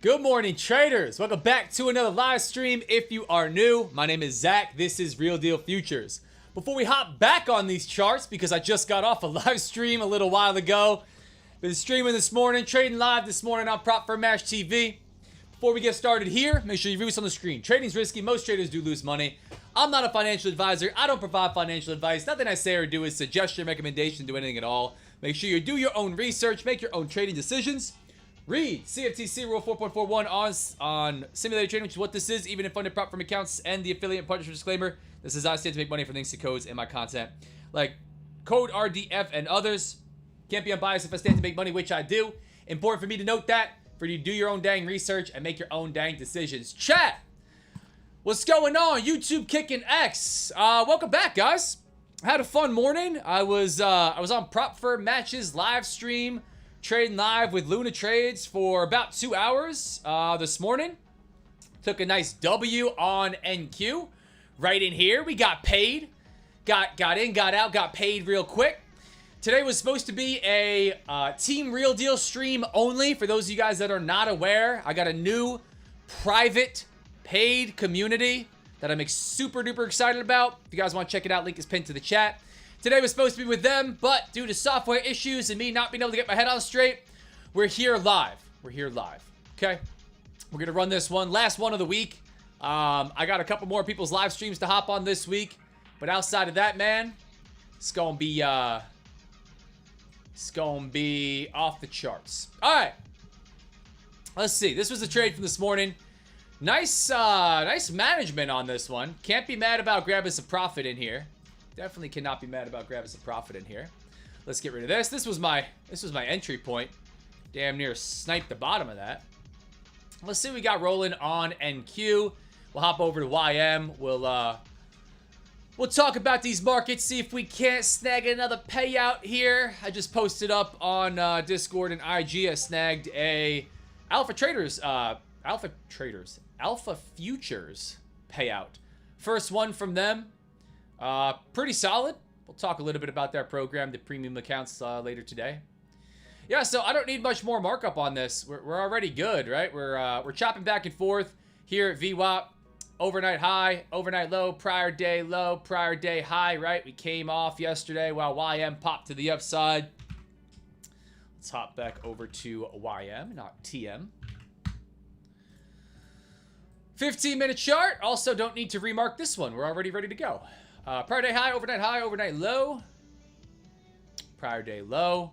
Good morning, traders. Welcome back to another live stream. If you are new, my name is Zach. This is Real Deal Futures. Before we hop back on these charts, because I just got off a live stream a little while ago, been streaming this morning, trading live this morning on Prop Firm Mash TV. Before we get started here, make sure you view us on the screen. Trading's risky. Most traders do lose money. I'm not a financial advisor. I don't provide financial advice. Nothing I say or do is suggestion, recommendation, do anything at all. Make sure you do your own research, make your own trading decisions. Read CFTC Rule 4.41 on simulated trading, which is what this is, even in funded prop firm accounts, and the affiliate partnership disclaimer. This is I stand to make money from links to codes in my content, like code RDF and others. Can't be unbiased if I stand to make money, which I do. Important for me to note that, for you to do your own dang research and make your own dang decisions. Chat, what's going on? YouTube kicking X. Welcome back, guys. Had a fun morning. I was on Prop Firm Matches live stream, trading live with Luna Trades for about 2 hours this morning. Took a nice W on NQ. Right in here, we got paid. Got in, got out, got paid real quick. Today was supposed to be a Team Real Deal stream only. For those of you guys that are not aware, I got a new private paid community that I'm super duper excited about. If you guys want to check it out, link is pinned to the chat. Today was supposed to be with them, but due to software issues and me not being able to get my head on straight, we're here live. We're here live, okay? We're going to run this one, last one of the week. I got a couple more people's live streams to hop on this week, but outside of that, man, it's going to be off the charts. All right, let's see. This was a trade from this morning. Nice management on this one. Can't be mad about grabbing some profit in here. Definitely cannot be mad about grabbing some profit in here. Let's get rid of this. This was my entry point. Damn near sniped the bottom of that. Let's see what we got rolling on NQ. We'll hop over to YM. We'll talk about these markets, see if we can't snag another payout here. I just posted up on Discord and IG. I snagged a Alpha Futures payout. First one from them. Pretty solid. We'll talk a little bit about that program, the premium accounts, later today. Yeah, so I don't need much more markup on this. We're already good, right? We're chopping back and forth here at VWAP. Overnight high, overnight low, prior day high, right? We came off yesterday while YM popped to the upside. Let's hop back over to YM, not TM. 15-minute chart. Also, don't need to remark this one. We're already ready to go. Prior day high, overnight low. Prior day low.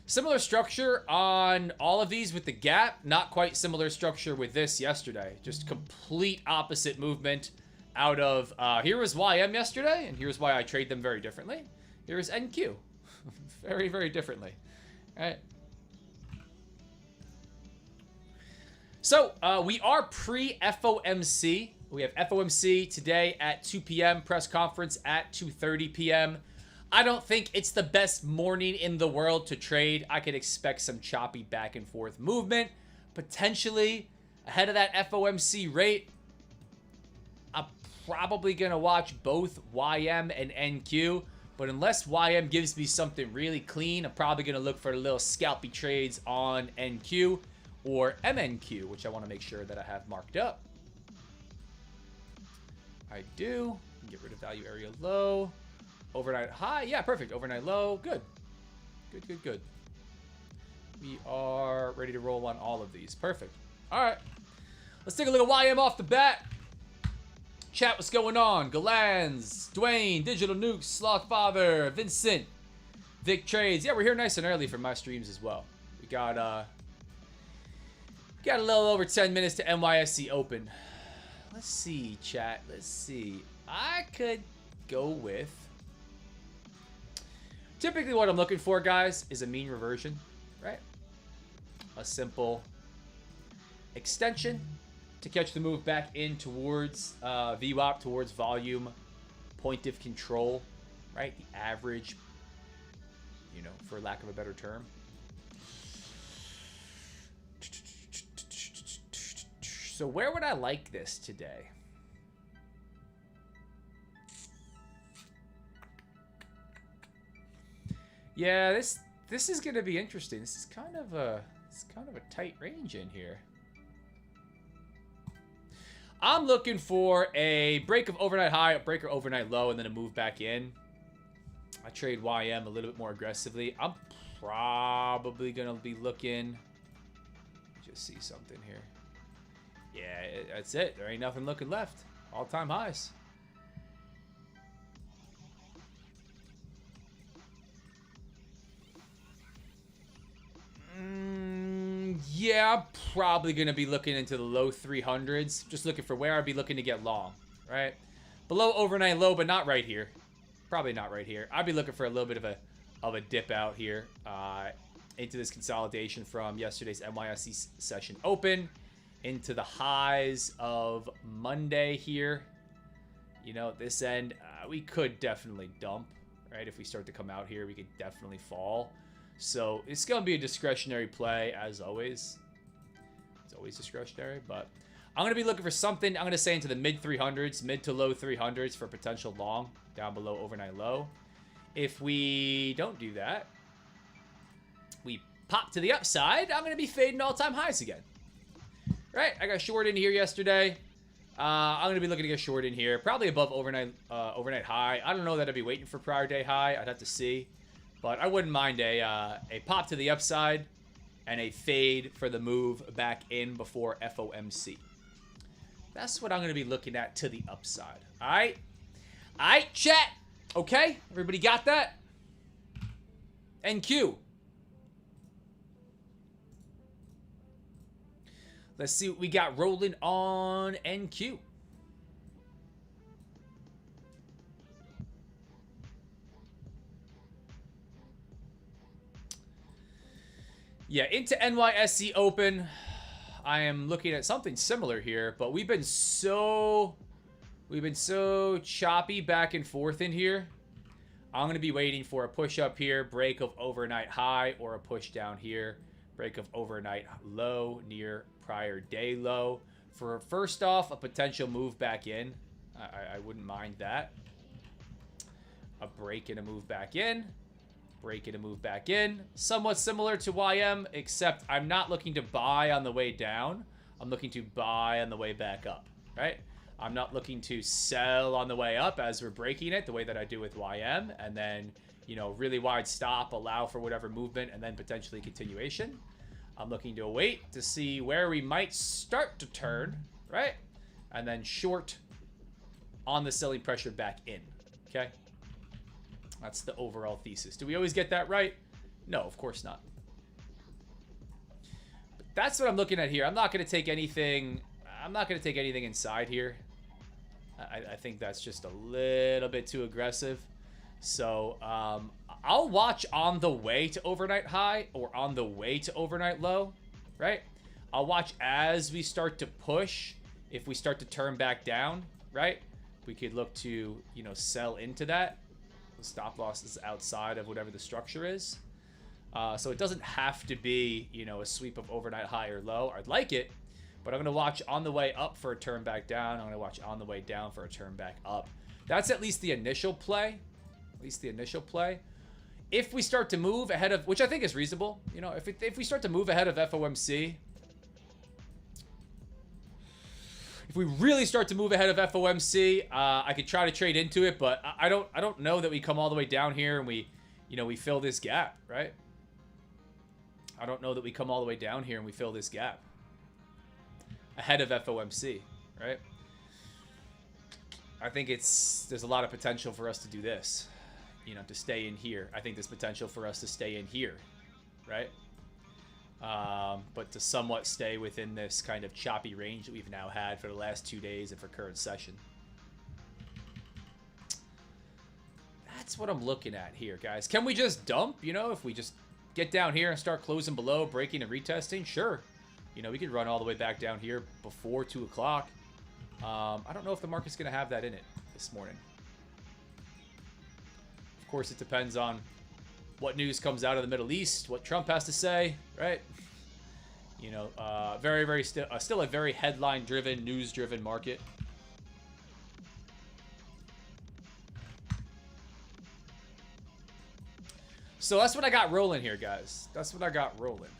Similar structure on all of these with the gap. Not quite similar structure with this yesterday. Just complete opposite movement out of... here was YM yesterday, and here's why I trade them very differently. Here is NQ. Very, very differently. All right. So, we are pre-FOMC. We have FOMC today at 2 p.m. Press conference at 2:30 p.m. I don't think it's the best morning in the world to trade. I could expect some choppy back and forth movement. Potentially ahead of that FOMC rate. I'm probably going to watch both YM and NQ. But unless YM gives me something really clean, I'm probably going to look for the little scalpy trades on NQ or MNQ, which I want to make sure that I have marked up. I do. Get rid of value area low. Overnight high. Yeah, perfect. Overnight low. Good. Good. We are ready to roll on all of these. Perfect. All right. Let's take a look at YM off the bat. Chat, what's going on? Galans, Dwayne, Digital Nukes, Slothfather, Vincent, Vic Trades. Yeah, we're here nice and early for my streams as well. We got a little over 10 minutes to NYSE open. Let's see, chat. Let's see. I could go with... Typically what I'm looking for, guys, is a mean reversion, right? A simple extension to catch the move back in towards VWAP, towards volume, point of control, right? The average, you know, for lack of a better term. So where would I like this today? Yeah, this is gonna be interesting. This is kind of a tight range in here. I'm looking for a break of overnight high, a break of overnight low, and then a move back in. I trade YM a little bit more aggressively. I'm probably going to be looking... Just see something here. Yeah, that's it. There ain't nothing looking left. All-time highs. Yeah, I'm probably going to be looking into the low 300s. Just looking for where I'd be looking to get long, right? Below overnight low, but not right here. Probably not right here. I'd be looking for a little bit of a dip out here into this consolidation from yesterday's NYSE session open into the highs of Monday here. You know, this end, we could definitely dump, right? If we start to come out here, we could definitely fall. So it's going to be a discretionary play, as always. It's always discretionary, but I'm going to be looking for something, I'm going to say into the mid 300s, mid to low 300s for potential long down below overnight low. If we don't do that, we pop to the upside, I'm going to be fading all-time highs again. Right? I got short in here yesterday. I'm going to be looking to get short in here, probably above overnight high. I don't know that I'd be waiting for prior day high. I'd have to see. But I wouldn't mind a pop to the upside and a fade for the move back in before FOMC. That's what I'm going to be looking at to the upside. All right? All right, chat. Okay? Everybody got that? NQ. Let's see what we got rolling on NQ. Yeah, into NYSE Open, I am looking at something similar here, but we've been so choppy back and forth in here. I'm going to be waiting for a push up here, break of overnight high, or a push down here, break of overnight low near prior day low. For first off, a potential move back in. I wouldn't mind that. A break and a move back in. Break and a move back in. Somewhat similar to YM, except I'm not looking to buy on the way down. I'm looking to buy on the way back up, right? I'm not looking to sell on the way up as we're breaking it the way that I do with YM. And then, you know, really wide stop, allow for whatever movement, and then potentially continuation. I'm looking to wait to see where we might start to turn, right? And then short on the selling pressure back in, okay? That's the overall thesis. Do we always get that right? No, of course not. But that's what I'm looking at here. I'm not going to take anything. I'm not going to take anything inside here. I think that's just a little bit too aggressive. So I'll watch on the way to overnight high or on the way to overnight low, right? I'll watch as we start to push. If we start to turn back down, right? We could look to, you know, sell into that. The stop loss is outside of whatever the structure is. So it doesn't have to be, you know, a sweep of overnight high or low. I'd like it, but I'm going to watch on the way up for a turn back down. I'm going to watch on the way down for a turn back up. That's at least the initial play. At least the initial play. If we start to move ahead of, which I think is reasonable, you know, if we start to move ahead of FOMC, if we really start to move ahead of FOMC, I could try to trade into it, but I don't know that we come all the way down here and we, you know, we fill this gap, right? I don't know that we come all the way down here and we fill this gap ahead of FOMC, right? I think there's a lot of potential for us to do this, you know, to stay in here. I think there's potential for us to stay in here, right? But to somewhat stay within this kind of choppy range that we've now had for the last 2 days and for current session. That's what I'm looking at here, guys. Can we just dump? You know, if we just get down here and start closing below, breaking and retesting, sure. You know, we could run all the way back down here before 2 o'clock. I don't know if the market's going to have that in it this morning. Of course, it depends on what news comes out of the Middle East, what Trump has to say, right? You know, still a very headline-driven, news-driven market. So that's what I got rolling here, guys. That's what I got rolling.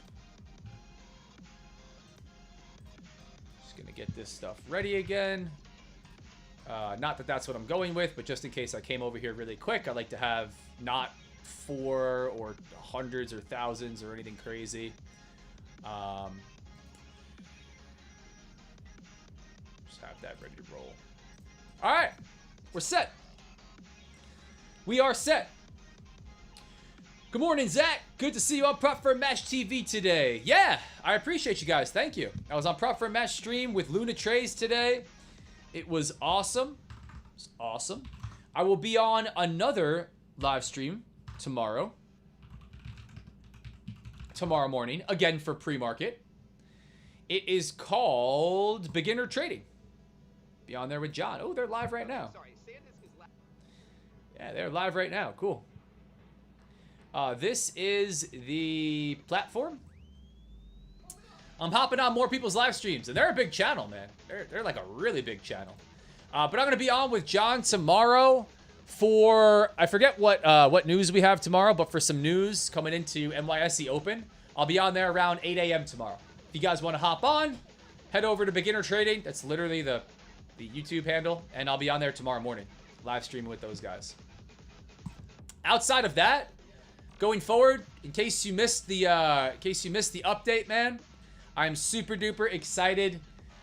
Just gonna get this stuff ready again. Not that that's what I'm going with, but just in case I came over here really quick, I like to have not 4 or hundreds or thousands or anything crazy. Just have that ready to roll. All right, we're set. We are set. Good morning, Zach. Good to see you on Prop for a Match TV today. Yeah, I appreciate you guys. Thank you. I was on Prop for a Match stream with Luna Trays today. It was awesome. It was awesome. I will be on another live stream tomorrow. Tomorrow morning, again for pre-market. It is called Beginner Trading. Be on there with John. Oh, they're live right now. Yeah, they're live right now. Cool. This is the platform. I'm hopping on more people's live streams, and they're a big channel, man. They're like a really big channel. But I'm gonna be on with John tomorrow for, I forget what news we have tomorrow, but for some news coming into NYSE Open. I'll be on there around 8 a.m. tomorrow. If you guys want to hop on, head over to Beginner Trading. That's literally the YouTube handle, and I'll be on there tomorrow morning, live streaming with those guys. Outside of that, going forward, in case you missed the update, man, I'm super duper excited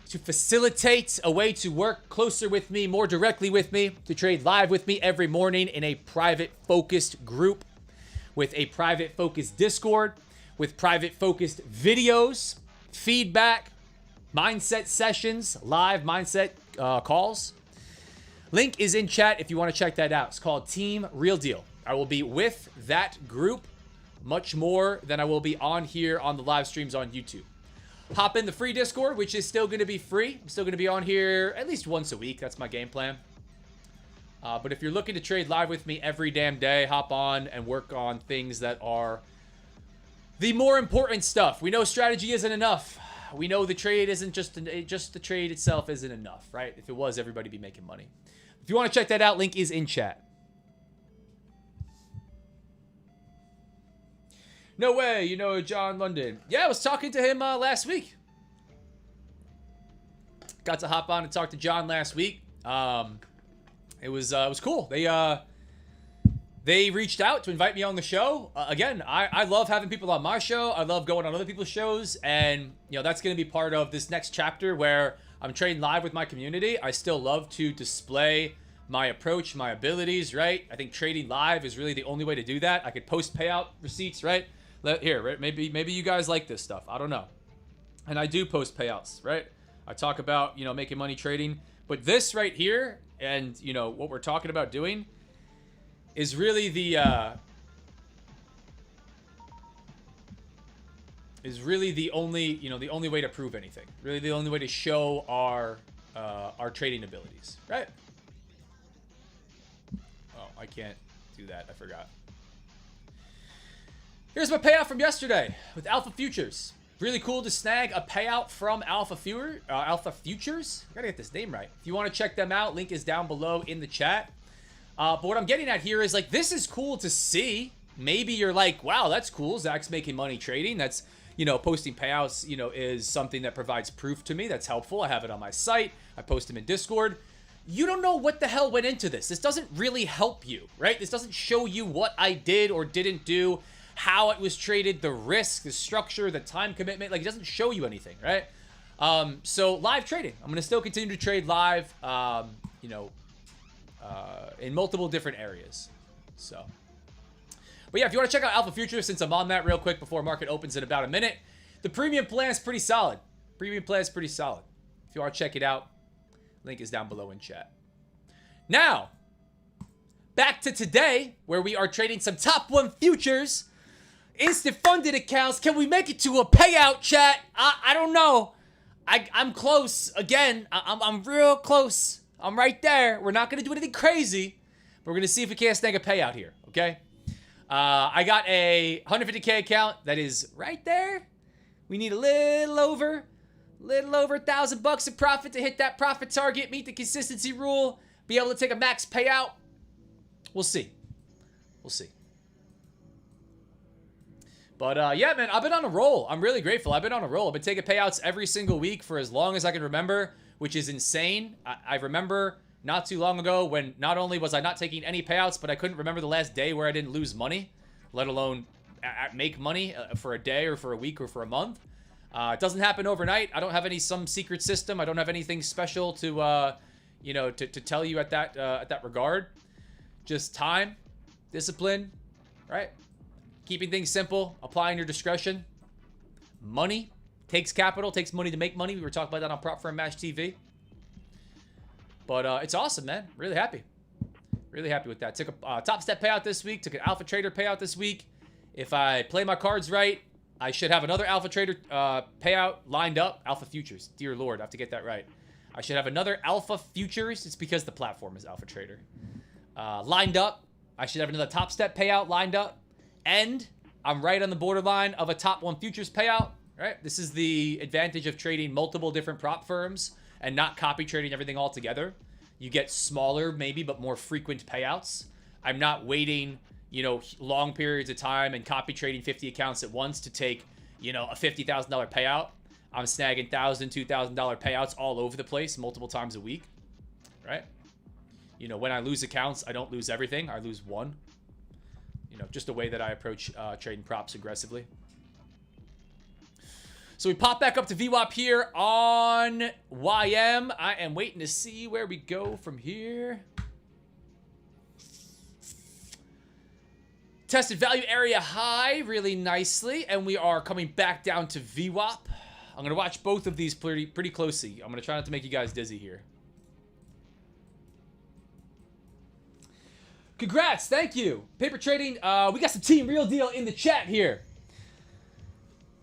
to facilitate a way to work closer with me, more directly with me, to trade live with me every morning in a private focused group, with a private focused Discord, with private focused videos, feedback, mindset sessions, live mindset calls. Link is in chat if you want to check that out. It's called Team Real Deal. I will be with that group much more than I will be on here on the live streams on YouTube. Hop in the free Discord, which is still going to be free. I'm still going to be on here at least once a week. That's my game plan. But if you're looking to trade live with me every damn day, hop on and work on things that are the more important stuff. We know strategy isn't enough. We know the trade isn't just the trade itself isn't enough, right? If it was, everybody would be making money. If you want to check that out, link is in chat. No way, you know John London. Yeah, I was talking to him last week. Got to hop on and talk to John last week. It was cool. They reached out to invite me on the show. Again, I love having people on my show. I love going on other people's shows, and you know that's going to be part of this next chapter where I'm trading live with my community. I still love to display my approach, my abilities, right? I think trading live is really the only way to do that. I could post payout receipts, right? Here, right? Maybe you guys like this stuff. I don't know. And I do post payouts, right? I talk about, you know, making money trading. But this right here, and, you know, what we're talking about doing is really the only, you know, the only way to prove anything. Really the only way to show our trading abilities, right? Oh, I can't do that. I forgot. Here's my payout from yesterday with Alpha Futures. Really cool to snag a payout from Alpha Futures. I gotta get this name right. If you want to check them out, link is down below in the chat. But what I'm getting at here is like, this is cool to see. Maybe you're like, wow, that's cool. Zach's making money trading. That's, you know, posting payouts, you know, is something that provides proof to me. That's helpful. I have it on my site. I post them in Discord. You don't know what the hell went into this. This doesn't really help you, right? This doesn't show you what I did or didn't do, how it was traded, the risk, the structure, the time commitment. Like, it doesn't show you anything, right? So live trading. I'm going to still continue to trade live, you know, in multiple different areas. So, but yeah, if you want to check out Alpha Futures, since I'm on that real quick before market opens in about a minute, the premium plan is pretty solid. Premium plan is pretty solid. If you want to check it out, link is down below in chat. Now, back to today, where we are trading some top 1 futures. Instant funded accounts. Can we make it to a payout, chat? I don't know. I'm close. Again, I'm real close. I'm right there. We're not going to do anything crazy, but we're going to see if we can't snag a payout here, okay? I got a 150K account that is right there. We need a little over $1,000 in profit to hit that profit target, meet the consistency rule, be able to take a max payout. We'll see. We'll see. But yeah, man, I've been on a roll. I'm really grateful. I've been on a roll. I've been taking payouts every single week for as long as I can remember, which is insane. I remember not too long ago when not only was I not taking any payouts, but I couldn't remember the last day where I didn't lose money, let alone make money for a day or for a week or for a month. It doesn't happen overnight. I don't have some secret system. I don't have anything special to, you know, to tell you at that regard. Just time, discipline, right? Keeping things simple, applying your discretion. Money takes capital, takes money to make money. We were talking about that on Prop Firm Match TV. But it's awesome, man. Really happy. Really happy with that. Took a Top Step payout this week. Took an Alpha Trader payout this week. If I play my cards right, I should have another Alpha Trader payout lined up. Alpha Futures. Dear Lord, I have to get that right. I should have another Alpha Futures. It's because the platform is Alpha Trader. Lined up. I should have another Top Step payout lined up. And I'm right on the borderline of a Top 1 Futures payout, right? This is the advantage of trading multiple different prop firms and not copy trading everything all together. You get smaller, maybe, but more frequent payouts. I'm not waiting, you know, long periods of time and copy trading 50 accounts at once to take, you know, a $50,000 payout. I'm snagging $1,000, $2,000 payouts all over the place multiple times a week, right? You know, when I lose accounts, I don't lose everything. I lose one. You know, just the way that I approach trading props aggressively. So we pop back up to VWAP here on YM. I am waiting to see where we go from here. Tested value area high really nicely, and we are coming back down to VWAP. I'm going to watch both of these pretty closely. I'm going to try not to make you guys dizzy here. Congrats, thank you. Paper trading, we got some Team Real Deal in the chat here.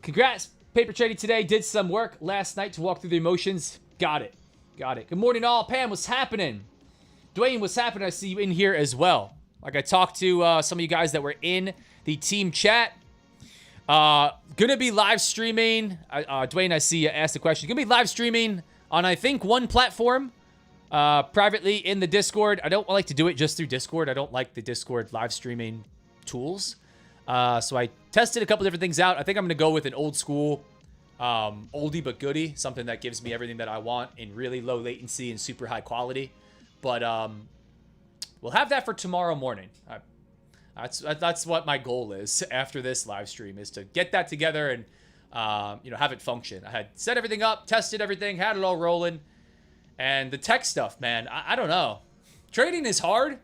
Congrats, paper trading today. Did some work last night to walk through the emotions. Got it, got it. Good morning all. Pam, what's happening? Dwayne, what's happening? I see you in here as well. Like I talked to some of you guys that were in the team chat. Gonna be live streaming. Dwayne, I see you asked the question. Gonna be live streaming on, I think, one platform. Privately in the Discord. I don't like to do it just through Discord. I don't like the Discord live streaming tools. So I tested a couple different things out. I think I'm going to go with an old school, oldie but goodie. Something that gives me everything that I want in really low latency and super high quality. But we'll have that for tomorrow morning. That's what my goal is after this live stream, is to get that together and you know, have it function. I had set everything up, tested everything, had it all rolling. And the tech stuff, man, I don't know. Trading is hard.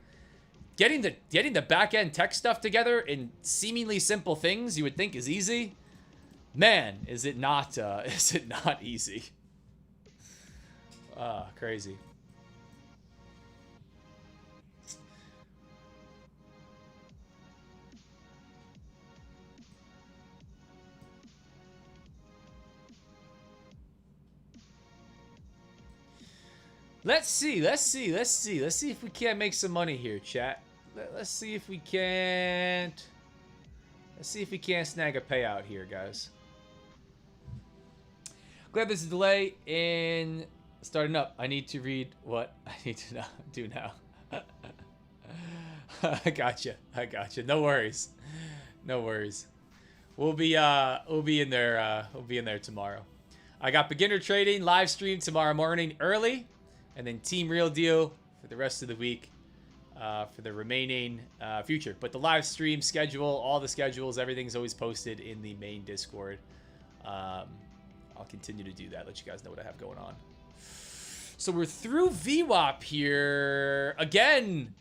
Getting the back-end tech stuff together in seemingly simple things you would think is easy. Man, is it not easy. Crazy. Let's see if we can't make some money here, chat. Let's see if we can't snag a payout here, guys. Glad there's a delay in starting up. I need to read what I need to do now. I gotcha. No worries. We'll be in there tomorrow. I got beginner trading live stream tomorrow morning early. And then Team Real Deal for the rest of the week for the remaining future. But the live stream schedule, all the schedules, everything's always posted in the main Discord. I'll continue to do that, let you guys know what I have going on. So we're through VWAP here. Again,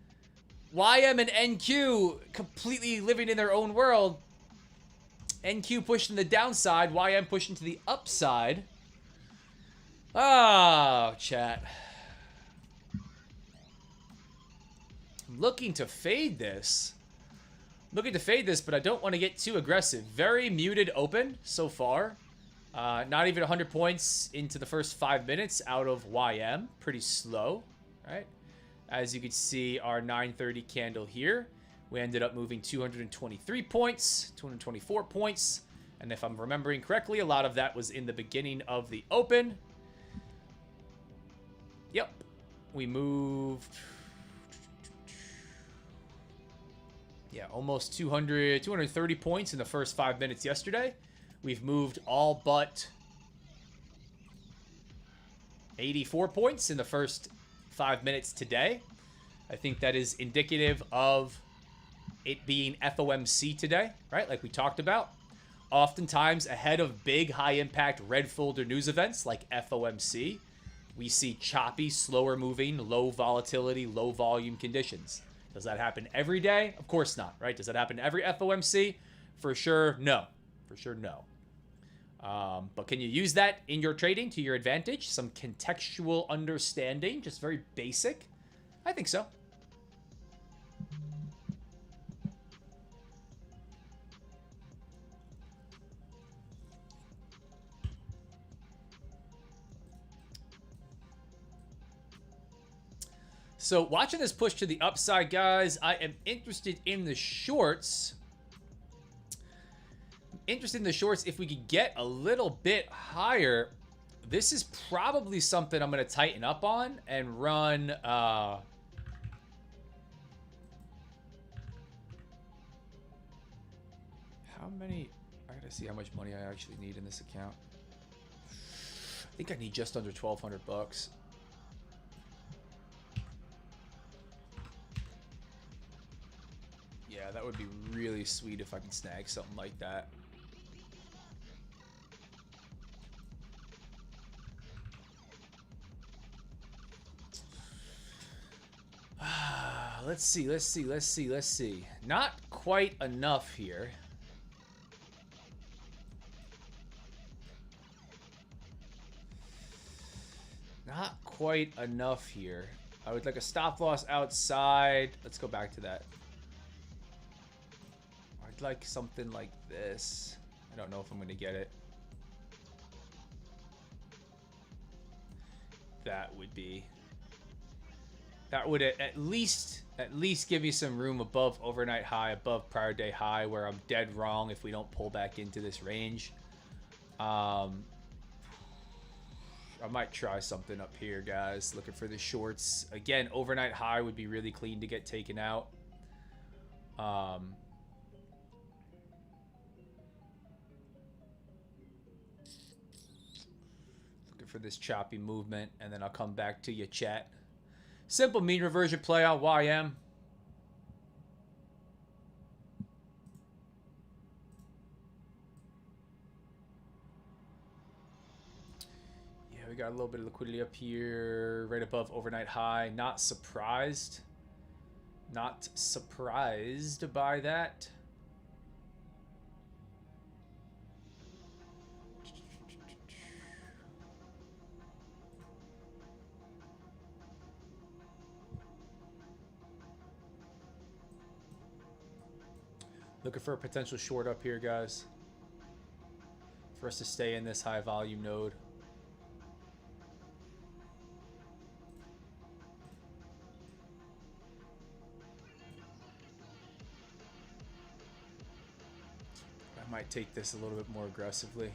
YM and NQ completely living in their own world. NQ pushing the downside, YM pushing to the upside. Oh, chat. I'm looking to fade this. But I don't want to get too aggressive. Very muted open so far. Not even 100 points into the first 5 minutes out of YM. Pretty slow, right? As you can see, our 9:30 candle here. We ended up moving 223 points, 224 points. And if I'm remembering correctly, a lot of that was in the beginning of the open. Yep. We moved... Yeah, almost 230 points in the first 5 minutes yesterday. We've moved all but 84 points in the first 5 minutes today. I think that is indicative of it being FOMC today, right? Like we talked about. Oftentimes ahead of big high-impact red folder news events like FOMC, we see choppy, slower moving, low volatility, low volume conditions. Does that happen every day? Of course not, right? Does that happen every FOMC? For sure, no. For sure, no. But can you use that in your trading to your advantage? Some contextual understanding, just very basic? I think so. So watching this push to the upside, guys, I am interested in the shorts. Interested in the shorts. If we could get a little bit higher, this is probably something I'm going to tighten up on and run... how many... I got to see how much money I actually need in this account. I think I need just under 1,200 bucks. Yeah, that would be really sweet if I can snag something like that. Let's see. Not quite enough here. Not quite enough here. I would like a stop loss outside. Let's go back to that. I'd like something like this. I don't know if I'm going to get it. That would at least give me some room above overnight high, above prior day high, where I'm dead wrong if we don't pull back into this range. I might try something up here, guys. Looking for the shorts. Again, overnight high would be really clean to get taken out. Looking for this choppy movement, and then I'll come back to you, chat. Simple mean reversion play on YM. Yeah, we got a little bit of liquidity up here, right above overnight high. Not surprised. Not surprised by that. Looking for a potential short up here, guys. For us to stay in this high volume node. I might take this a little bit more aggressively.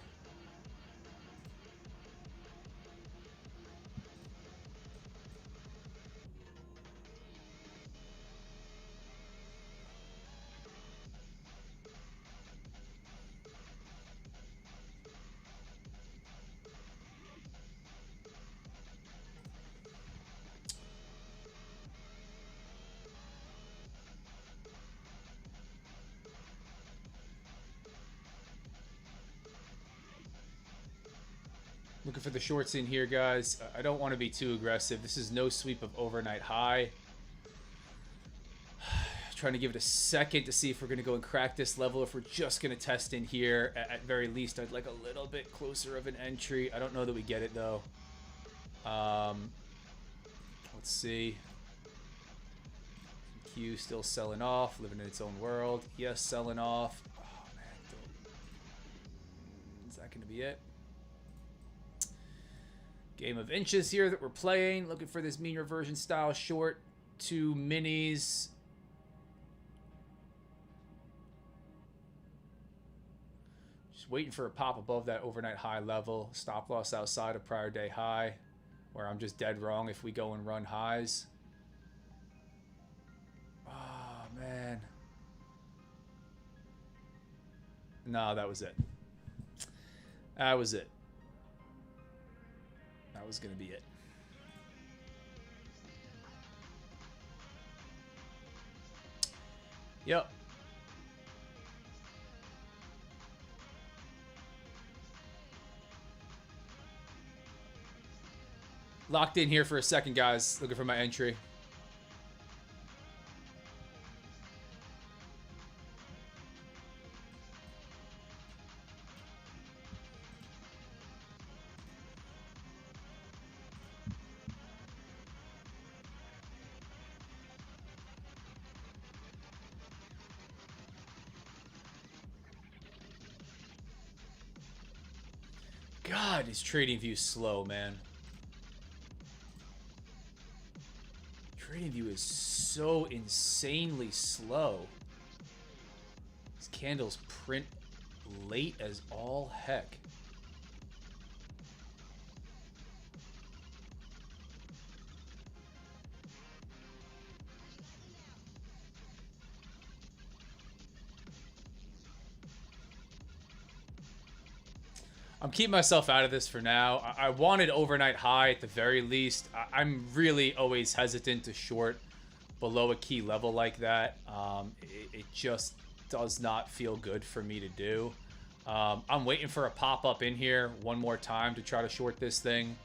Looking for the shorts in here, guys. I don't want to be too aggressive. This is no sweep of overnight high. Trying to give it a second to see if we're going to go and crack this level. If we're just going to test in here, at very least, I'd like a little bit closer of an entry. I don't know that we get it, though. Let's see. Q still selling off, living in its own world. Yes, selling off. Oh, man. Is that going to be it? Game of inches here that we're playing. Looking for this mean reversion style short. 2 minis. Just waiting for a pop above that overnight high level. Stop loss outside of prior day high, where I'm just dead wrong if we go and run highs. Oh, man. No, that was it. That was it. That was going to be it. Yep. Locked in here for a second, guys. Looking for my entry. God, his trading view's slow, man. Trading view is so insanely slow. These candles print late as all heck. I'm keeping myself out of this for now. I wanted overnight high at the very least. I'm really always hesitant to short below a key level like that. It just does not feel good for me to do. I'm waiting for a pop-up in here one more time to try to short this thing.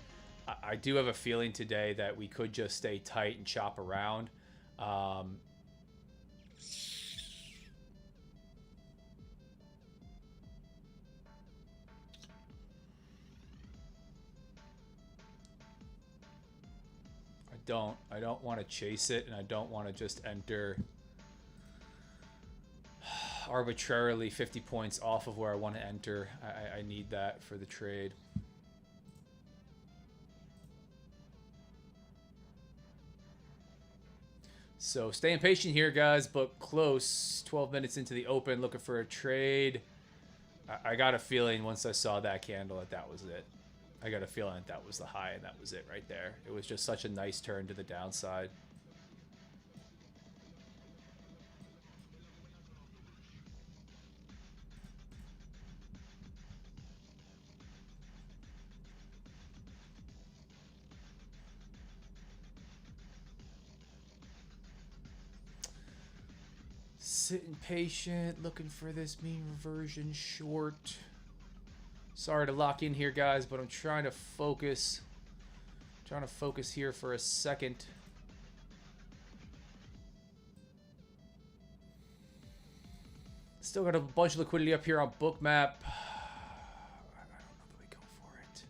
I do have a feeling today that we could just stay tight and chop around. I don't want to chase it, and I don't want to just enter arbitrarily 50 points off of where I want to enter. I need that for the trade. So staying patient here, guys, but close. 12 minutes into the open, looking for a trade. I got a feeling once I saw that candle that was it. I got a feeling that was the high, and that was it right there. It was just such a nice turn to the downside. Sitting patient, looking for this mean reversion short. Sorry to lock in here, guys, but I'm trying to focus. Trying to focus here for a second. Still got a bunch of liquidity up here on Bookmap. I don't know that we go for it.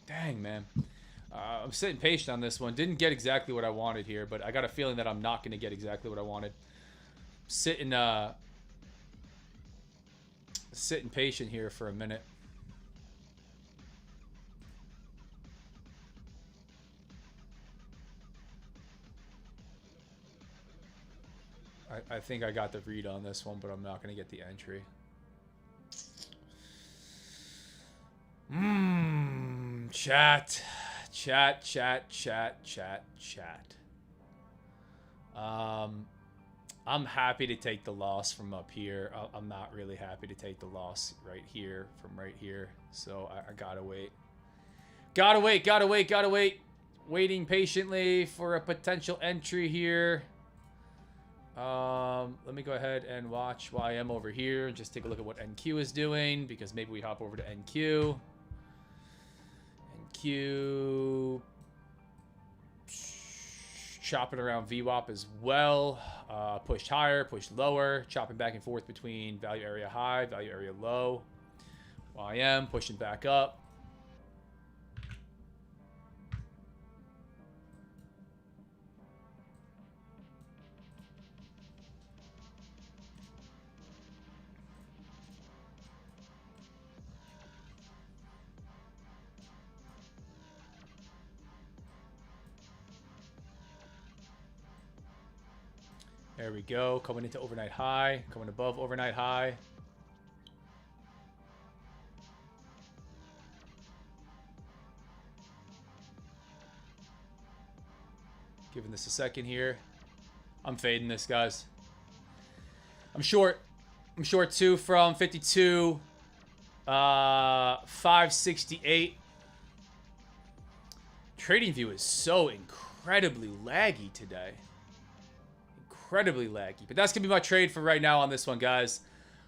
Dang, man. I'm sitting patient on this one. Didn't get exactly what I wanted here, but I got a feeling that I'm not going to get exactly what I wanted. Sitting patient here for a minute. I think I got the read on this one, but I'm not going to get the entry. Chat. I'm happy to take the loss from up here. I'm not really happy to take the loss right here from right here. So I gotta wait. Gotta wait. Waiting patiently for a potential entry here. Let me go ahead and watch while I am over here. Just take a look at what NQ is doing, because maybe we hop over to NQ. NQ chopping around VWAP as well. Pushed higher, pushed lower, chopping back and forth between value area high, value area low. YM pushing back up. There we go. Coming into overnight high. Coming above overnight high. Giving this a second here. I'm fading this, guys. I'm short. I'm short 2 from 52. 568. Trading view is so incredibly laggy today. Incredibly laggy. But that's going to be my trade for right now on this one, guys.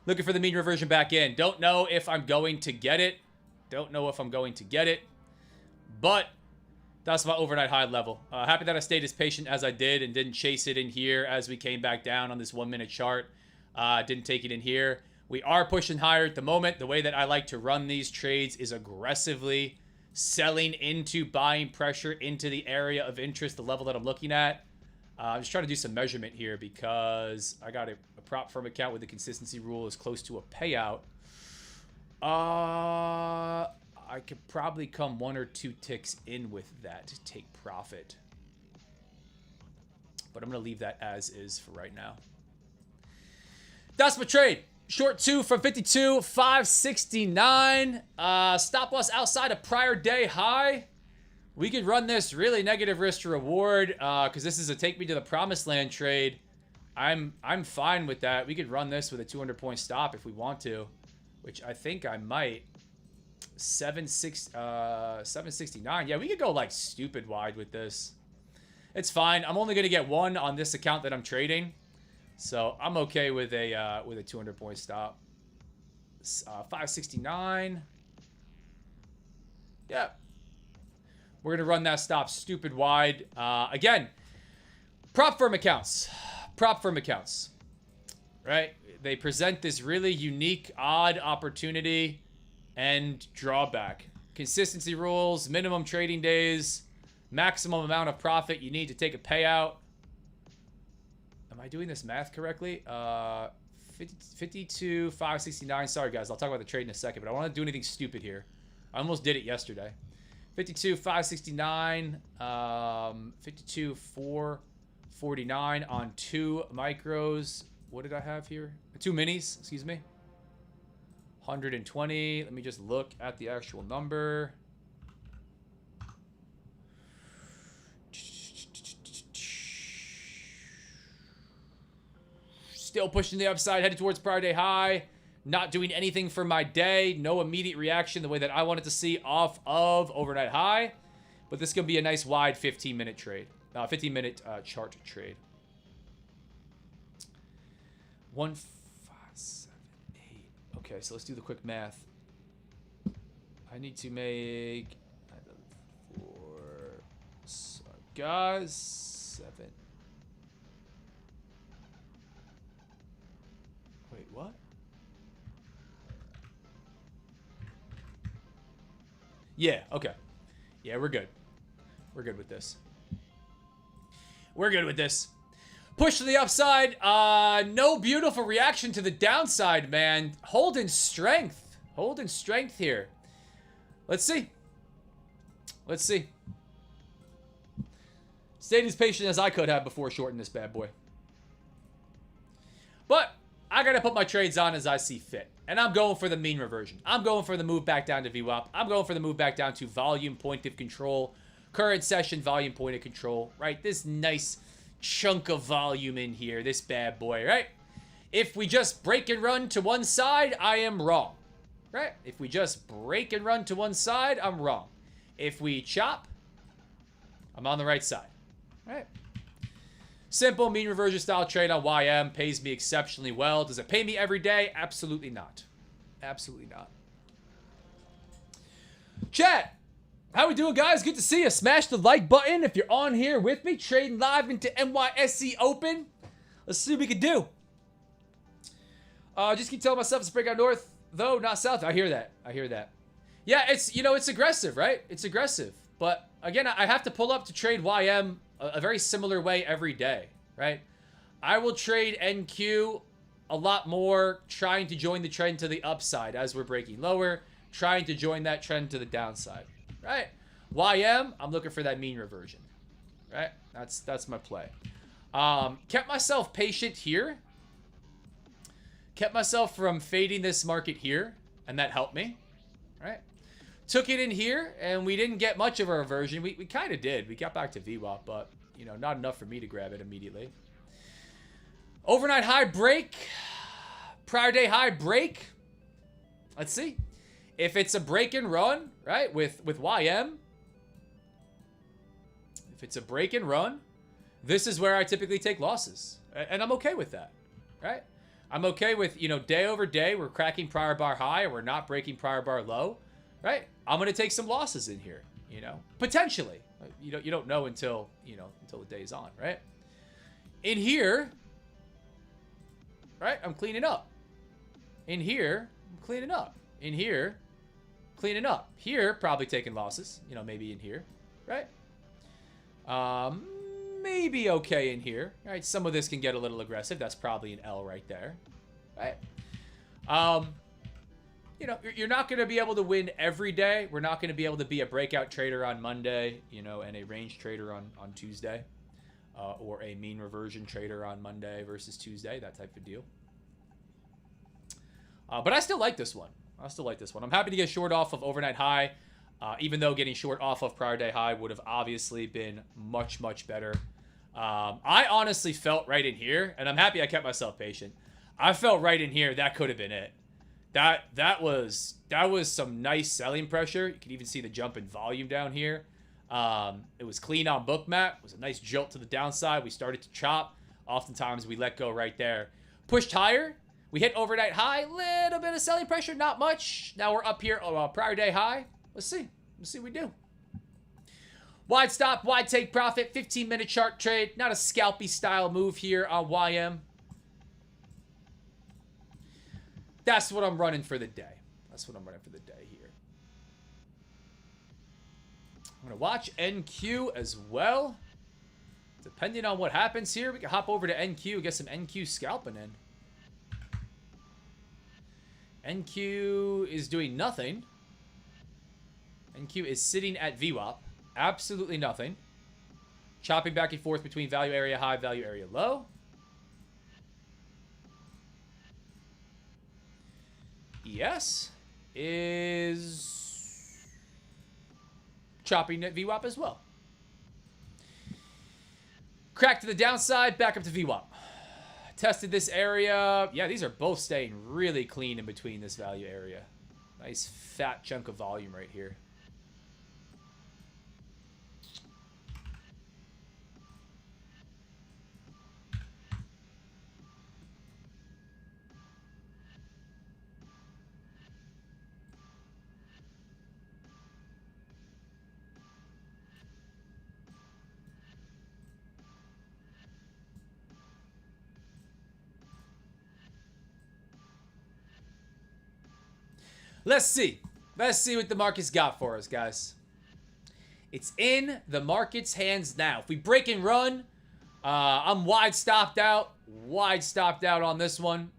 Looking for the mean reversion back in. Don't know if I'm going to get it. Don't know if I'm going to get it. But that's my overnight high level. Happy that I stayed as patient as I did and didn't chase it in here as we came back down on this 1 minute chart. Didn't take it in here. We are pushing higher at the moment. The way that I like to run these trades is aggressively selling into buying pressure into the area of interest, the level that I'm looking at. I'm just trying to do some measurement here because I got a prop firm account with the consistency rule is close to a payout. I could probably come 1 or 2 ticks in with that to take profit. But I'm going to leave that as is for right now. That's my trade. Short 2 from 52, 569. Stop loss outside a prior day high. We could run this really negative risk to reward because this is a take me to the promised land trade. I'm fine with that. We could run this with a 200-point stop if we want to, which I think I might. 769. Yeah, we could go like stupid wide with this. It's fine. I'm only gonna get 1 on this account that I'm trading. So I'm okay with a 200-point stop. 569. Yeah. We're going to run that stop stupid wide. Again, prop firm accounts. Prop firm accounts. Right? They present this really unique, odd opportunity and drawback. Consistency rules, minimum trading days, maximum amount of profit you need to take a payout. Am I doing this math correctly? 52, 569. Sorry, guys. I'll talk about the trade in a second, but I don't want to do anything stupid here. I almost did it yesterday. 52, 569. 52, 449 on 2 micros. What did I have here? 2 minis, excuse me. 120. Let me just look at the actual number. Still pushing the upside, headed towards prior day high. Not doing anything for my day. No immediate reaction the way that I wanted to see off of overnight high. But this is going to be a nice wide 15-minute trade. 15-minute chart trade. 1, 5, 7, 8. Okay, so let's do the quick math. I need to make 4, guys, 7. Wait, what? Yeah, okay. Yeah, we're good. We're good with this. We're good with this. Push to the upside. No beautiful reaction to the downside, man. Holding strength. Holding strength here. Let's see. Let's see. Stayed as patient as I could have before shorting this bad boy. But I got to put my trades on as I see fit. And I'm going for the mean reversion. I'm going for the move back down to VWAP. I'm going for the move back down to volume point of control. Current session volume point of control, right? This nice chunk of volume in here. This bad boy, right? If we just break and run to one side, I am wrong. Right? If we just break and run to one side, I'm wrong. If we chop, I'm on the right side. Right? Simple mean reversion style trade on YM pays me exceptionally well. Does it pay me every day? Absolutely not. Absolutely not. Chat, how we doing, guys? Good to see you. Smash the like button if you're on here with me. Trading live into NYSE Open. Let's see what we can do. Just keep telling myself it's breakout north, though, not south. I hear that. I hear that. Yeah, it's, you know, it's aggressive, right? It's aggressive. But, again, I have to pull up to trade YM a very similar way every day, right? I will trade NQ a lot more, trying to join the trend to the upside as we're breaking lower, trying to join that trend to the downside, right? YM, I'm looking for that mean reversion, right? That's my play. Kept myself patient here. Kept myself from fading this market here, and that helped me, right? Took it in here, and we didn't get much of a reversion. We kind of did. We got back to VWAP, but, you know, not enough for me to grab it immediately. Overnight high break. Prior day high break. Let's see. If it's a break and run, right, with YM. If it's a break and run, this is where I typically take losses. And I'm okay with that, right? I'm okay with, you know, day over day, we're cracking prior bar high or we're not breaking prior bar low, right? I'm going to take some losses in here, you know, potentially. You don't know until, you know, until the day's on, right? In here, right, I'm cleaning up. In here, I'm cleaning up. In here, cleaning up. Here, probably taking losses, you know, maybe in here, right? Maybe okay in here, right? Some of this can get a little aggressive. That's probably an L right there, right? You know, you're not going to be able to win every day. We're not going to be able to be a breakout trader on Monday, you know, and a range trader on Tuesday, or a mean reversion trader on Monday versus Tuesday, that type of deal. But I still like this one. I'm happy to get short off of overnight high, even though getting short off of prior day high would have obviously been much, much better. I honestly felt right in here, and I'm happy I kept myself patient. I felt right in here that could have been it. That was some nice selling pressure. You can even see the jump in volume down here. It was clean on bookmap. It was a nice jolt to the downside. We started to chop. Oftentimes we let go right there. Pushed higher. We hit overnight high. Little bit of selling pressure, not much. Now we're up here, prior day high. Let's see what we do. Wide stop, wide take profit, 15-minute chart trade. Not a scalpy style move here on YM. That's what I'm running for the day. Here. I'm going to watch NQ as well. Depending on what happens here, we can hop over to NQ, get some NQ scalping in. NQ is doing nothing. NQ is sitting at VWAP. Absolutely nothing. Chopping back and forth between value area high, value area low. ES is chopping at VWAP as well. Crack to the downside, back up to VWAP. Tested this area. Yeah, these are both staying really clean in between this value area. Nice fat chunk of volume right here. Let's see. Let's see what the market's got for us, guys. It's in the market's hands now. If we break and run, I'm wide stopped out. Wide stopped out on this one.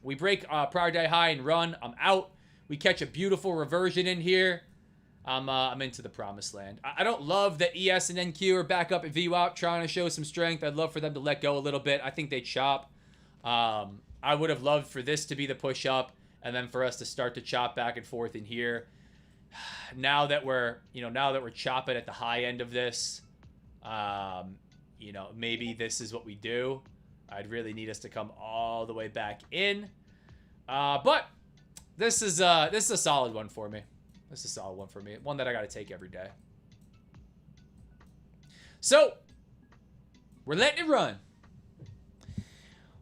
We break prior day high and run. I'm out. We catch a beautiful reversion in here. I'm into the promised land. I don't love that ES and NQ are back up at VWAP trying to show some strength. I'd love for them to let go a little bit. I think they chop. I would have loved for this to be the push up and then for us to start to chop back and forth in here. Now that we're chopping at the high end of this, maybe this is what we do. I'd really need us to come all the way back in. But this is a solid one for me. This is a solid one for me. One that I got to take every day. So, we're letting it run.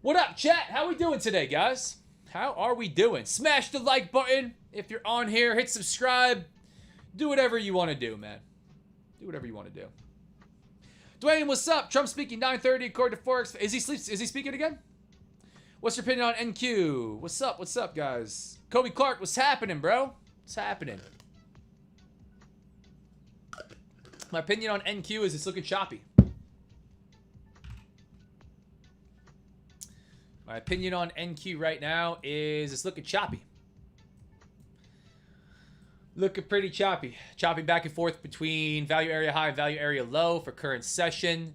What up, chat? How we doing today, guys? How are we doing? Smash the like button if you're on here. Hit subscribe. Do whatever you want to do, man. Do whatever you want to do. Dwayne, what's up? Trump speaking 9:30 according to Forex. Is he speaking again? What's your opinion on NQ? What's up? What's up, guys? Kobe Clark, what's happening, bro? What's happening? My opinion on NQ is it's looking choppy. My opinion on NQ right now is it's looking choppy. Looking pretty choppy. Chopping back and forth between value area high and value area low for current session.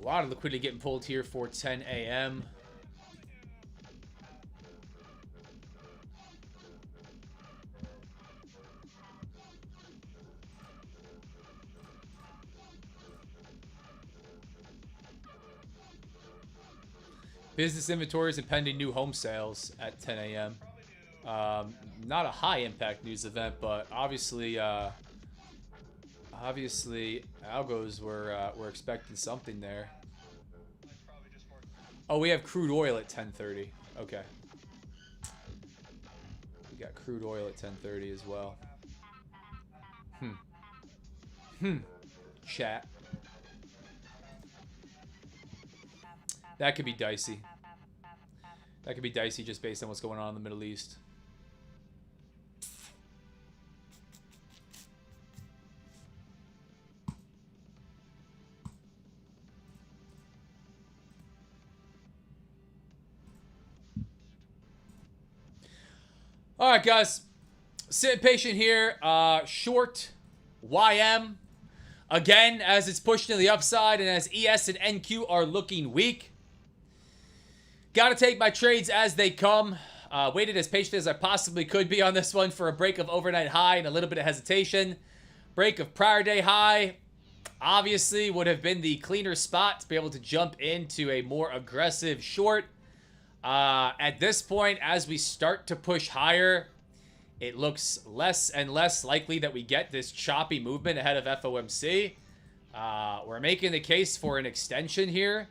A lot of liquidity getting pulled here for 10 a.m. Business inventories and pending new home sales at 10 a.m. Not a high impact news event, but obviously algos were expecting something there. Oh, we have crude oil at 10:30. Okay. We got crude oil at 10:30 as well. Chat. That could be dicey. That could be dicey just based on what's going on in the Middle East. All right, guys. Sit patient here. Short YM. Again, as it's pushed to the upside and as ES and NQ are looking weak. Got to take my trades as they come. Waited as patient as I possibly could be on this one for a break of overnight high and a little bit of hesitation. Break of prior day high. Obviously would have been the cleaner spot to be able to jump into a more aggressive short. At this point, as we start to push higher, it looks less and less likely that we get this choppy movement ahead of FOMC. We're making the case for an extension here.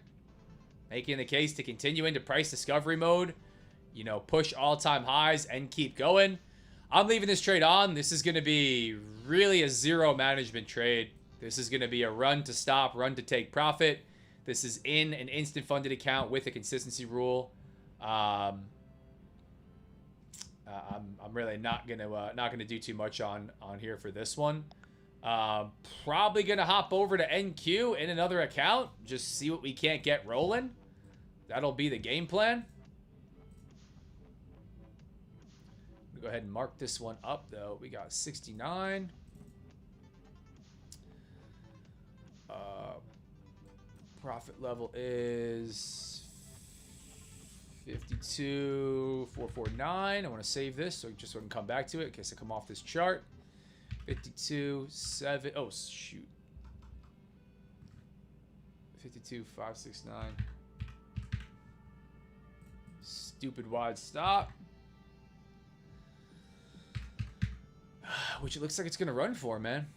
Making the case to continue into price discovery mode. You know, push all-time highs and keep going. I'm leaving this trade on. This is going to be really a zero management trade. This is going to be a run to stop, run to take profit. This is in an instant funded account with a consistency rule. I'm really not gonna do too much on here for this one. Probably gonna hop over to NQ in another account, just see what we can't get rolling. That'll be the game plan. Go ahead and mark this one up though. We got 69. Profit level is 52,449. I want to save this so just so I can come back to it in case I come off this chart. 52,7. Oh shoot. 52,569. Stupid wide stop. Which it looks like it's gonna run for, man.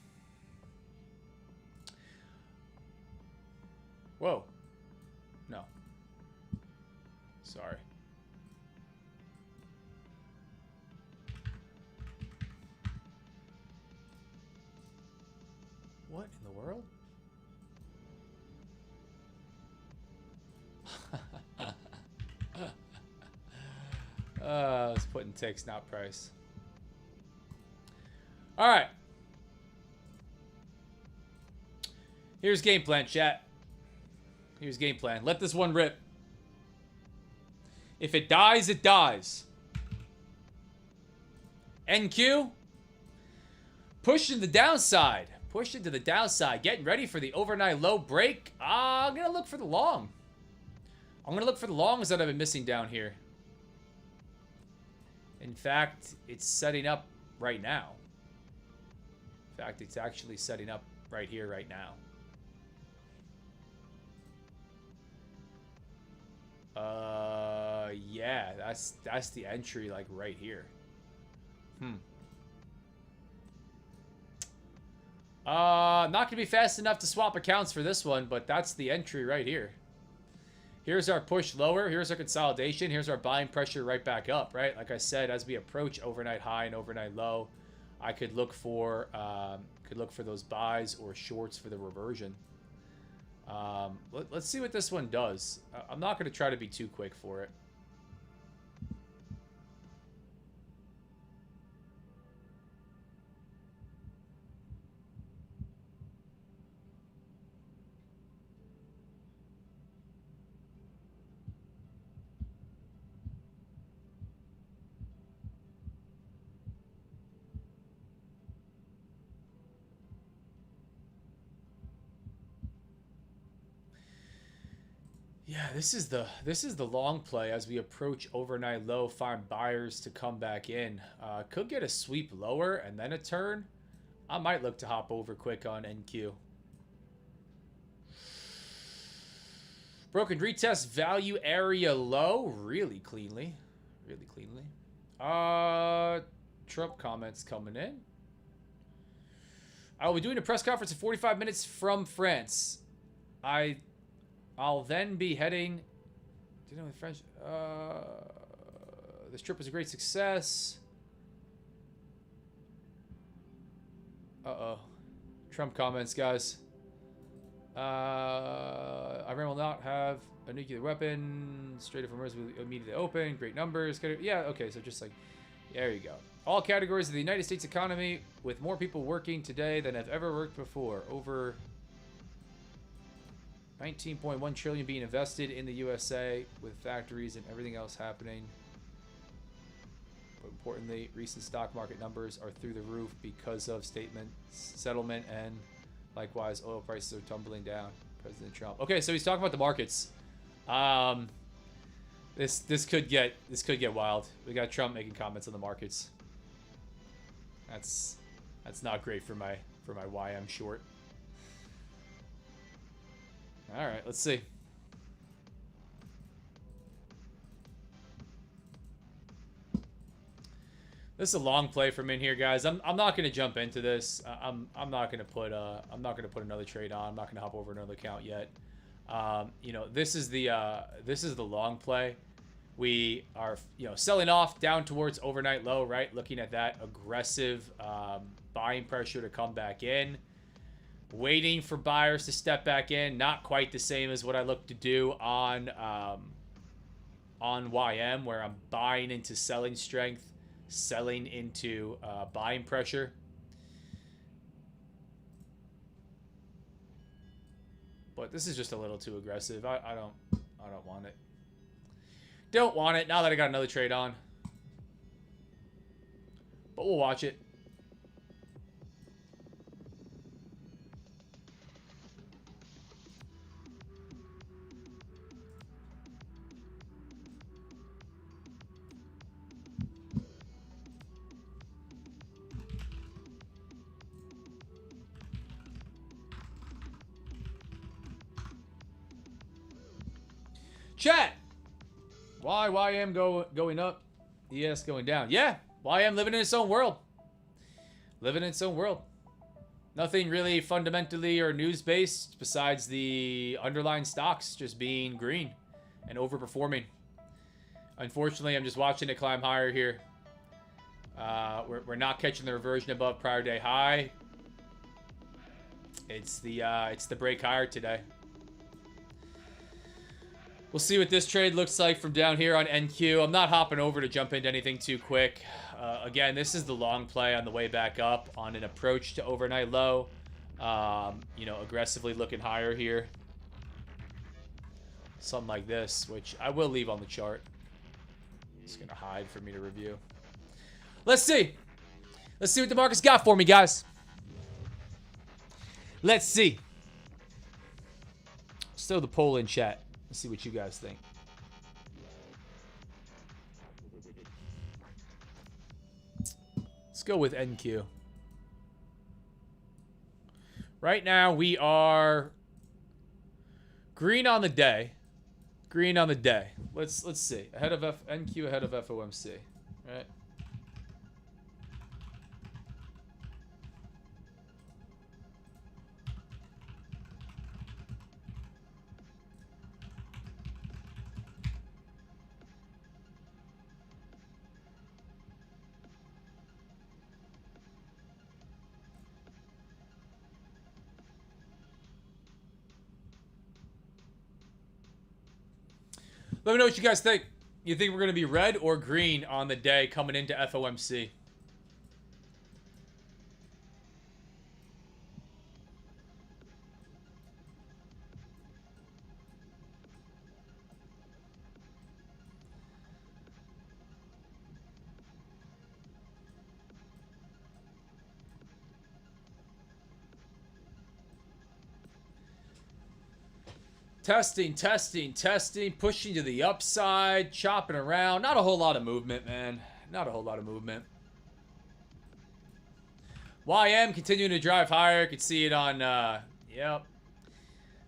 Whoa. No. Sorry. What in the world? Let's put in ticks, not price. All right. Here's game plan, chat. Here's game plan. Let this one rip. If it dies, it dies. NQ. Push to the downside. Push into the downside. Getting ready for the overnight low break. I'm going to look for the long. I'm going to look for the longs that I've been missing down here. In fact, it's setting up right now. In fact, it's actually setting up right here, right now. Yeah, that's the entry, like, right here. Not gonna be fast enough to swap accounts for this one, but that's the entry right here. Here's our push lower. Here's our consolidation. Here's our buying pressure right back up, right? Like I said, as we approach overnight high and overnight low, I could look for those buys or shorts for the reversion. Let's see what this one does. I'm not going to try to be too quick for it. Yeah, this is the long play as we approach overnight low, find buyers to come back in. Could get a sweep lower and then a turn. I might look to hop over quick on NQ. Broken retest value area low, really cleanly. Really cleanly. Trump comments coming in. I will be doing a press conference in 45 minutes from France. I'll then be heading. Do you know the French? This trip was a great success. Uh-oh. Trump comments, guys. Iran will not have a nuclear weapon. Strait of Hormuz will immediately open. Great numbers. Yeah, okay, so just like, there you go. All categories of the United States economy with more people working today than have ever worked before. Over 19.1 trillion being invested in the USA with factories and everything else happening. But importantly, recent stock market numbers are through the roof because of settlement, and likewise, oil prices are tumbling down. President Trump. Okay, so he's talking about the markets. This could get wild. We got Trump making comments on the markets. That's not great for my YM short. All right, let's see. This is a long play from in here, guys. I'm not gonna jump into this. I'm not gonna put another trade on. I'm not gonna hop over another account yet. You know, this is the long play. We are, you know, selling off down towards overnight low, right? Looking at that aggressive buying pressure to come back in. Waiting for buyers to step back in. Not quite the same as what I look to do on YM, where I'm buying into selling strength, selling into buying pressure. But this is just a little too aggressive. I don't want it. Don't want it now that I got another trade on. But we'll watch it. Chat! Why YM going up? ES going down. Yeah, YM living in its own world. Living in its own world. Nothing really fundamentally or news-based besides the underlying stocks just being green and overperforming. Unfortunately, I'm just watching it climb higher here. We're not catching the reversion above prior day high. It's the break higher today. We'll see what this trade looks like from down here on NQ. I'm not hopping over to jump into anything too quick. Again, this is the long play on the way back up on an approach to overnight low. You know, aggressively looking higher here. Something like this, which I will leave on the chart. It's going to hide for me to review. Let's see. Let's see what the market's got for me, guys. Let's see. Still the poll in chat. Let's see what you guys think. Let's go with NQ. Right now we are green on the day. Green on the day. Let's see. Ahead of NQ ahead of FOMC. Right? Let me know what you guys think. You think we're going to be red or green on the day coming into FOMC? Testing, pushing to the upside, chopping around. Not a whole lot of movement, man. Not a whole lot of movement. YM continuing to drive higher. I could see it on, yep.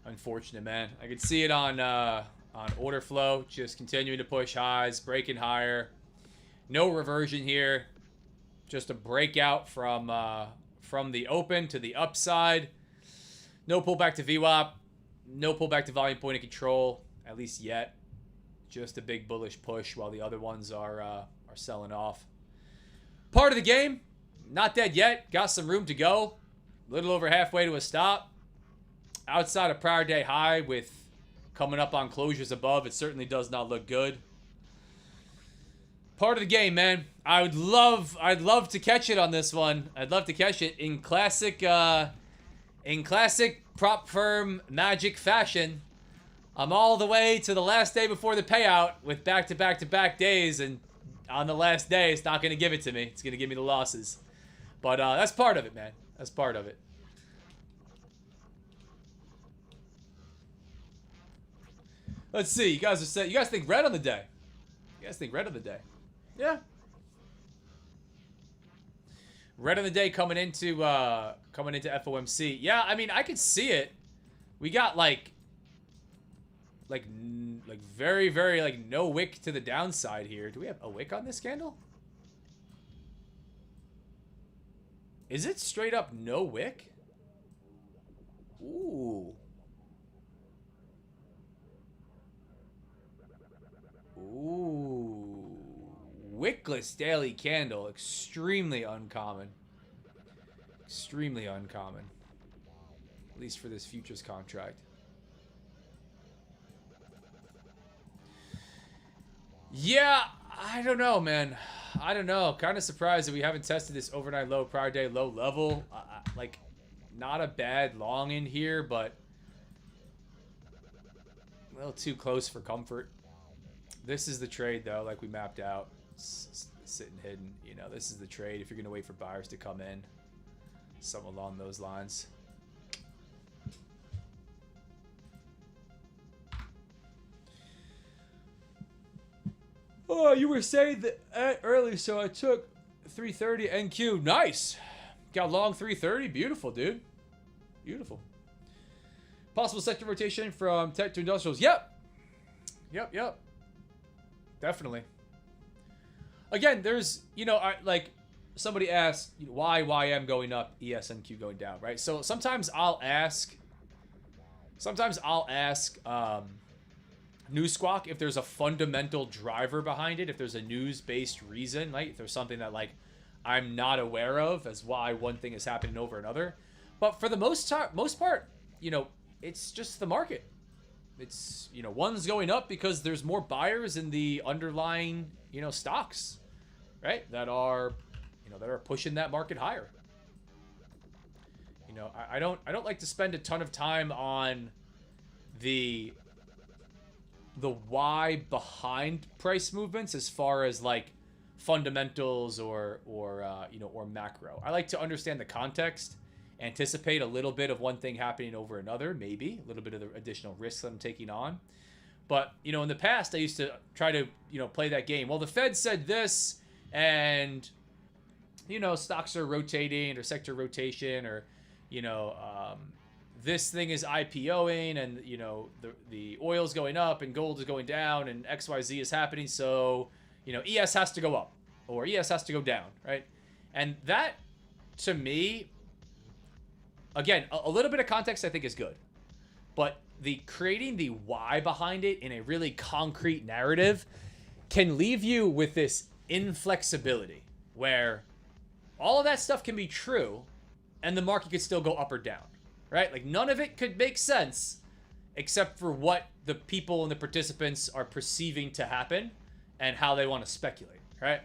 Unfortunate, man. I could see it on order flow. Just continuing to push highs, breaking higher. No reversion here. Just a breakout from the open to the upside. No pullback to VWAP. No pullback to volume point of control, at least yet. Just a big bullish push while the other ones are selling off. Part of the game. Not dead yet. Got some room to go. A little over halfway to a stop. Outside of prior day high with coming up on closures above, it certainly does not look good. Part of the game, man. I'd love to catch it on this one. I'd love to catch it in classic prop firm magic fashion. I'm all the way to the last day before the payout with back-to-back days, and on the last day, it's not going to give it to me. It's going to give me the losses. But that's part of it, man. That's part of it. Let's see. You guys are saying, you guys think red on the day? You guys think red on the day? Yeah. Red on the day coming into FOMC. Yeah, I mean, I could see it. We got like very, very like no wick to the downside here. Do we have a wick on this candle? Is it straight up no wick? Ooh. Ooh. Wickless daily candle. Extremely uncommon. Extremely uncommon. At least for this futures contract. Yeah, I don't know, man. I don't know. Kind of surprised that we haven't tested this overnight low, prior day low level. Like, not a bad long in here, but a little too close for comfort. This is the trade, though, like we mapped out. It's sitting hidden. You know, this is the trade if you're going to wait for buyers to come in. Something along those lines. Oh, you were saying that early, so I took 330 NQ. Nice. Got long 330. Beautiful, dude. Beautiful. Possible sector rotation from tech to industrials. Yep. Yep. Definitely. Again, there's, you know, like somebody asked why YM going up, ESNQ going down, right? So sometimes I'll ask News Squawk if there's a fundamental driver behind it, if there's a news-based reason, like if there's something that like I'm not aware of as why one thing is happening over another. But for the most part, you know, it's just the market. It's, you know, one's going up because there's more buyers in the underlying, you know, stocks, right? That are, you know, that are pushing that market higher. You know, I don't like to spend a ton of time on the why behind price movements as far as like fundamentals or you know, or macro. I like to understand the context, anticipate a little bit of one thing happening over another, maybe a little bit of the additional risks that I'm taking on. But, you know, in the past, I used to try to, you know, play that game. Well, the Fed said this, and, you know, stocks are rotating or sector rotation, or, you know, this thing is IPOing, and, you know, the oil's going up and gold is going down and XYZ is happening. So, you know, ES has to go up or ES has to go down, right? And that, to me, again, a little bit of context I think is good. But creating the why behind it in a really concrete narrative can leave you with this inflexibility where all of that stuff can be true and the market could still go up or down. Right? Like, none of it could make sense except for what the people and the participants are perceiving to happen and how they want to speculate, right?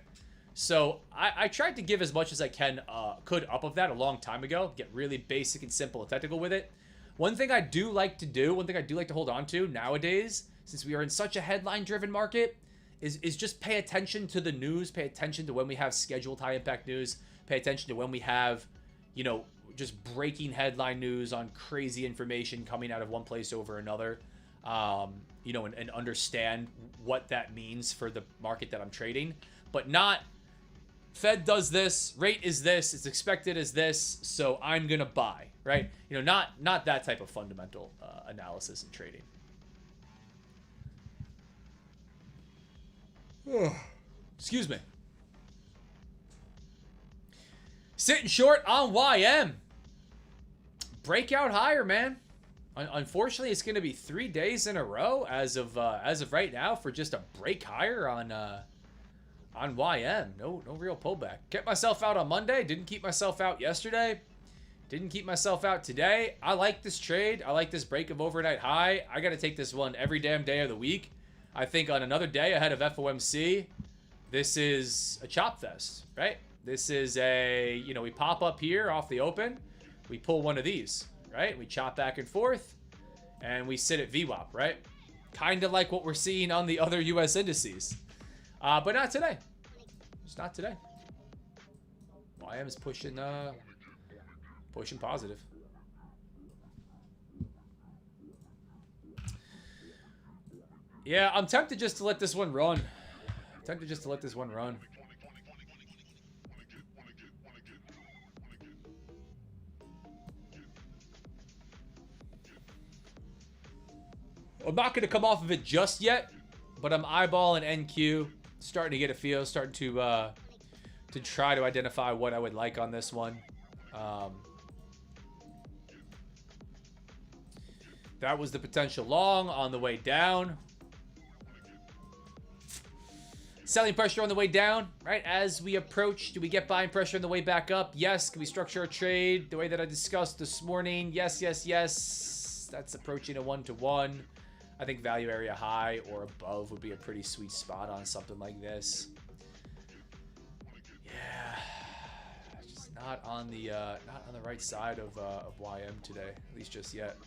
So I tried to give as much as I could up of that a long time ago, get really basic and simple and technical with it. One thing I do like to do, one thing I do like to hold on to nowadays, since we are in such a headline-driven market, is just pay attention to the news, pay attention to when we have scheduled high-impact news, pay attention to when we have, you know, just breaking headline news on crazy information coming out of one place over another. you know, and understand what that means for the market that I'm trading, but not Fed does this, rate is this, it's expected as this, so I'm gonna buy, right? You know, not that type of fundamental analysis and trading. Excuse me. Sitting short on YM. Breakout higher, man. Unfortunately, it's going to be 3 days in a row as of right now for just a break higher on YM. No real pullback. Kept myself out on Monday. Didn't keep myself out yesterday. Didn't keep myself out today. I like this trade. I like this break of overnight high. I got to take this one every damn day of the week. I think on another day ahead of FOMC, this is a chop fest, right? This is a, you know, we pop up here off the open. We pull one of these, right? We chop back and forth, and we sit at VWAP, right? Kind of like what we're seeing on the other U.S. indices. But not today. Just not today. YM is pushing positive. Yeah, I'm tempted just to let this one run. I'm not going to come off of it just yet, but I'm eyeballing NQ, starting to get a feel, starting to try to identify what I would like on this one. That was the potential long on the way down. Selling pressure on the way down, right? As we approach, do we get buying pressure on the way back up? Yes. Can we structure a trade the way that I discussed this morning? Yes, yes, yes. That's approaching a 1-to-1. I think value area high or above would be a pretty sweet spot on something like this. Yeah, just not on the right side of YM today, at least just yet.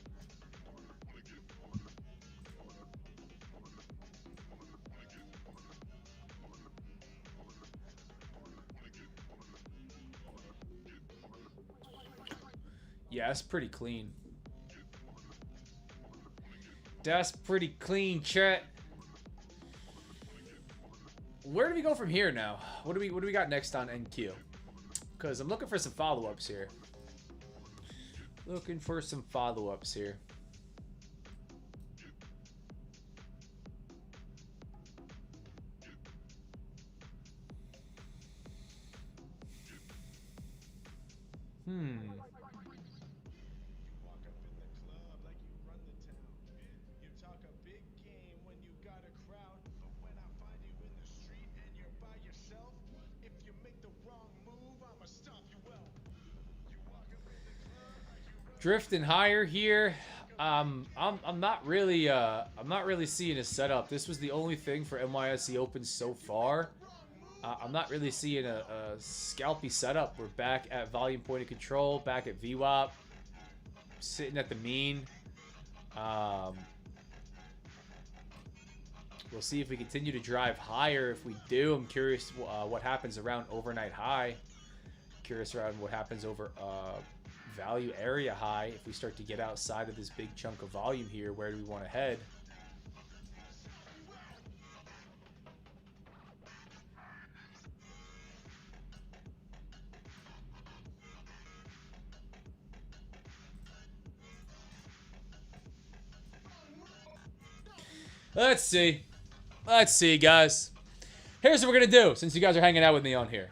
Yeah, it's pretty clean. That's pretty clean, chat. Where do we go from here now? What do we got next on NQ? Because I'm looking for some follow-ups here. Drifting higher here. I'm not really seeing a setup. This was the only thing for NYSE Open so far. I'm not really seeing a scalpy setup. We're back at volume point of control, back at VWAP, sitting at the mean. We'll see if we continue to drive higher. If we do, I'm curious what happens around overnight high. Curious around what happens over value area high. If we start to get outside of this big chunk of volume here, where do we want to head? Let's see. Let's see, guys. Here's what we're gonna do since you guys are hanging out with me on here.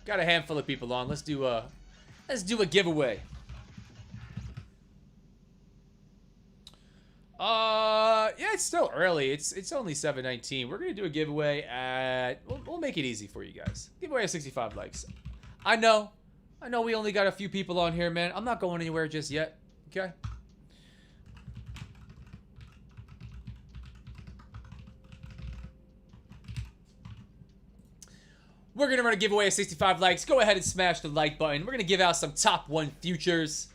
Got a handful of people on. Let's do a giveaway. Yeah, it's still early. It's only 7:19. We're gonna do a giveaway at. We'll make it easy for you guys. Giveaway at 65 likes. I know we only got a few people on here, man. I'm not going anywhere just yet. Okay. We're going to run a giveaway of 65 likes. Go ahead and smash the like button. We're going to give out some top 1 futures.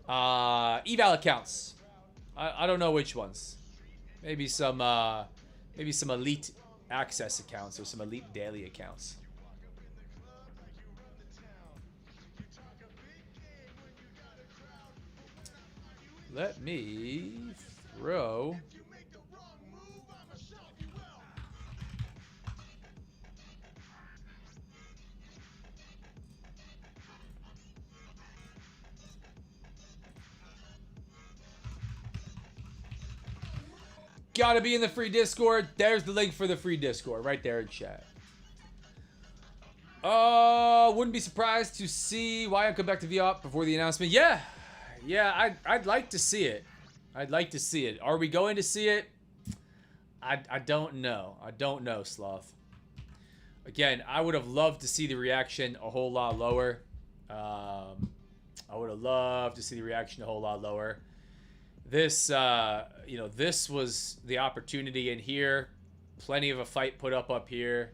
Eval accounts. I don't know which ones. Maybe some elite access accounts or some elite daily accounts. Let me throw... Gotta be in the free Discord. There's the link for the free Discord right there in chat. Wouldn't be surprised to see YM come back to VOP before the announcement. Yeah, I'd like to see it. I'd like to see it. Are we going to see it? I don't know. I don't know, Sloth. Again, I would have loved to see the reaction a whole lot lower. I would have loved to see the reaction a whole lot lower. This, you know, this was the opportunity in here. Plenty of a fight put up here.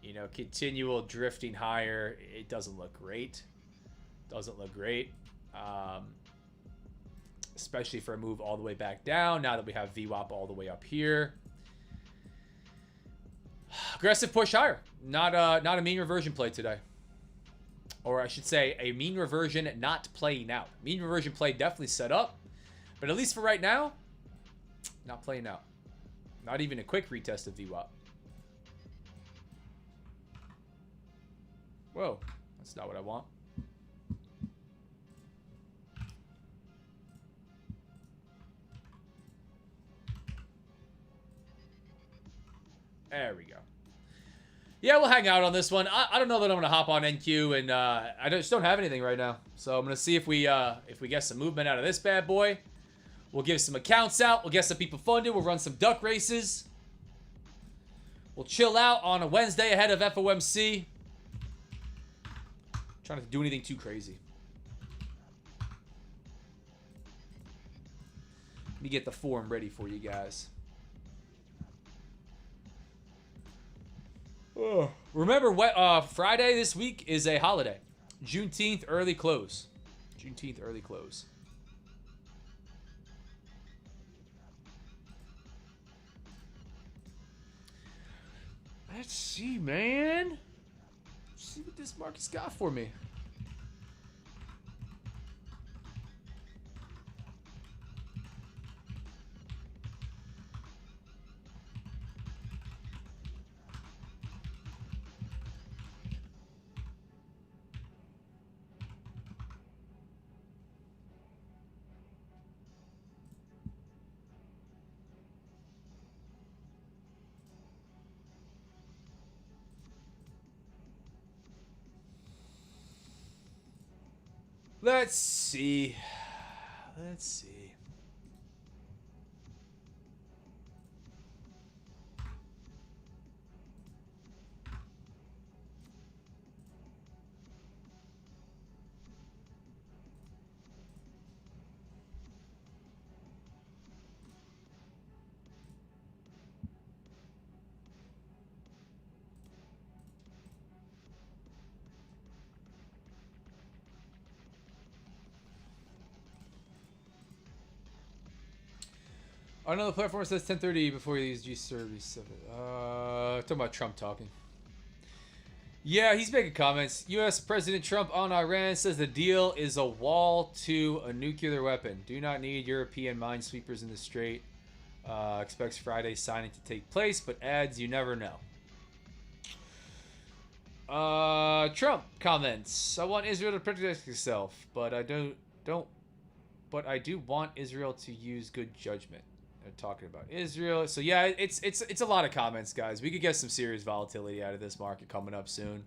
You know, continual drifting higher. It doesn't look great. Doesn't look great. Especially for a move all the way back down. Now that we have VWAP all the way up here. Aggressive push higher. Not a mean reversion play today. Or I should say a mean reversion not playing out. Mean reversion play definitely set up. But at least for right now, not playing out. Not even a quick retest of VWAP. Whoa, that's not what I want. There we go. Yeah, we'll hang out on this one. I don't know that I'm gonna hop on NQ, and I just don't have anything right now. So I'm gonna see if we get some movement out of this bad boy. We'll give some accounts out. We'll get some people funded. We'll run some duck races. We'll chill out on a Wednesday ahead of FOMC. Trying to do anything too crazy. Let me get the form ready for you guys. Oh. Remember, Friday this week is a holiday. Juneteenth early close. Juneteenth early close. Let's see, man. Let's see what this market's got for me. Let's see. Let's see. Another platform says 10:30 before these G service. Talking about Trump talking. Yeah, he's making comments. U.S. President Trump on Iran says the deal is a wall to a nuclear weapon. Do not need European minesweepers in the strait. Expects Friday signing to take place, but adds you never know. Trump comments. I want Israel to protect itself, but I do want Israel to use good judgment. Talking about Israel. So yeah, it's a lot of comments, guys. We could get some serious volatility out of this market coming up soon.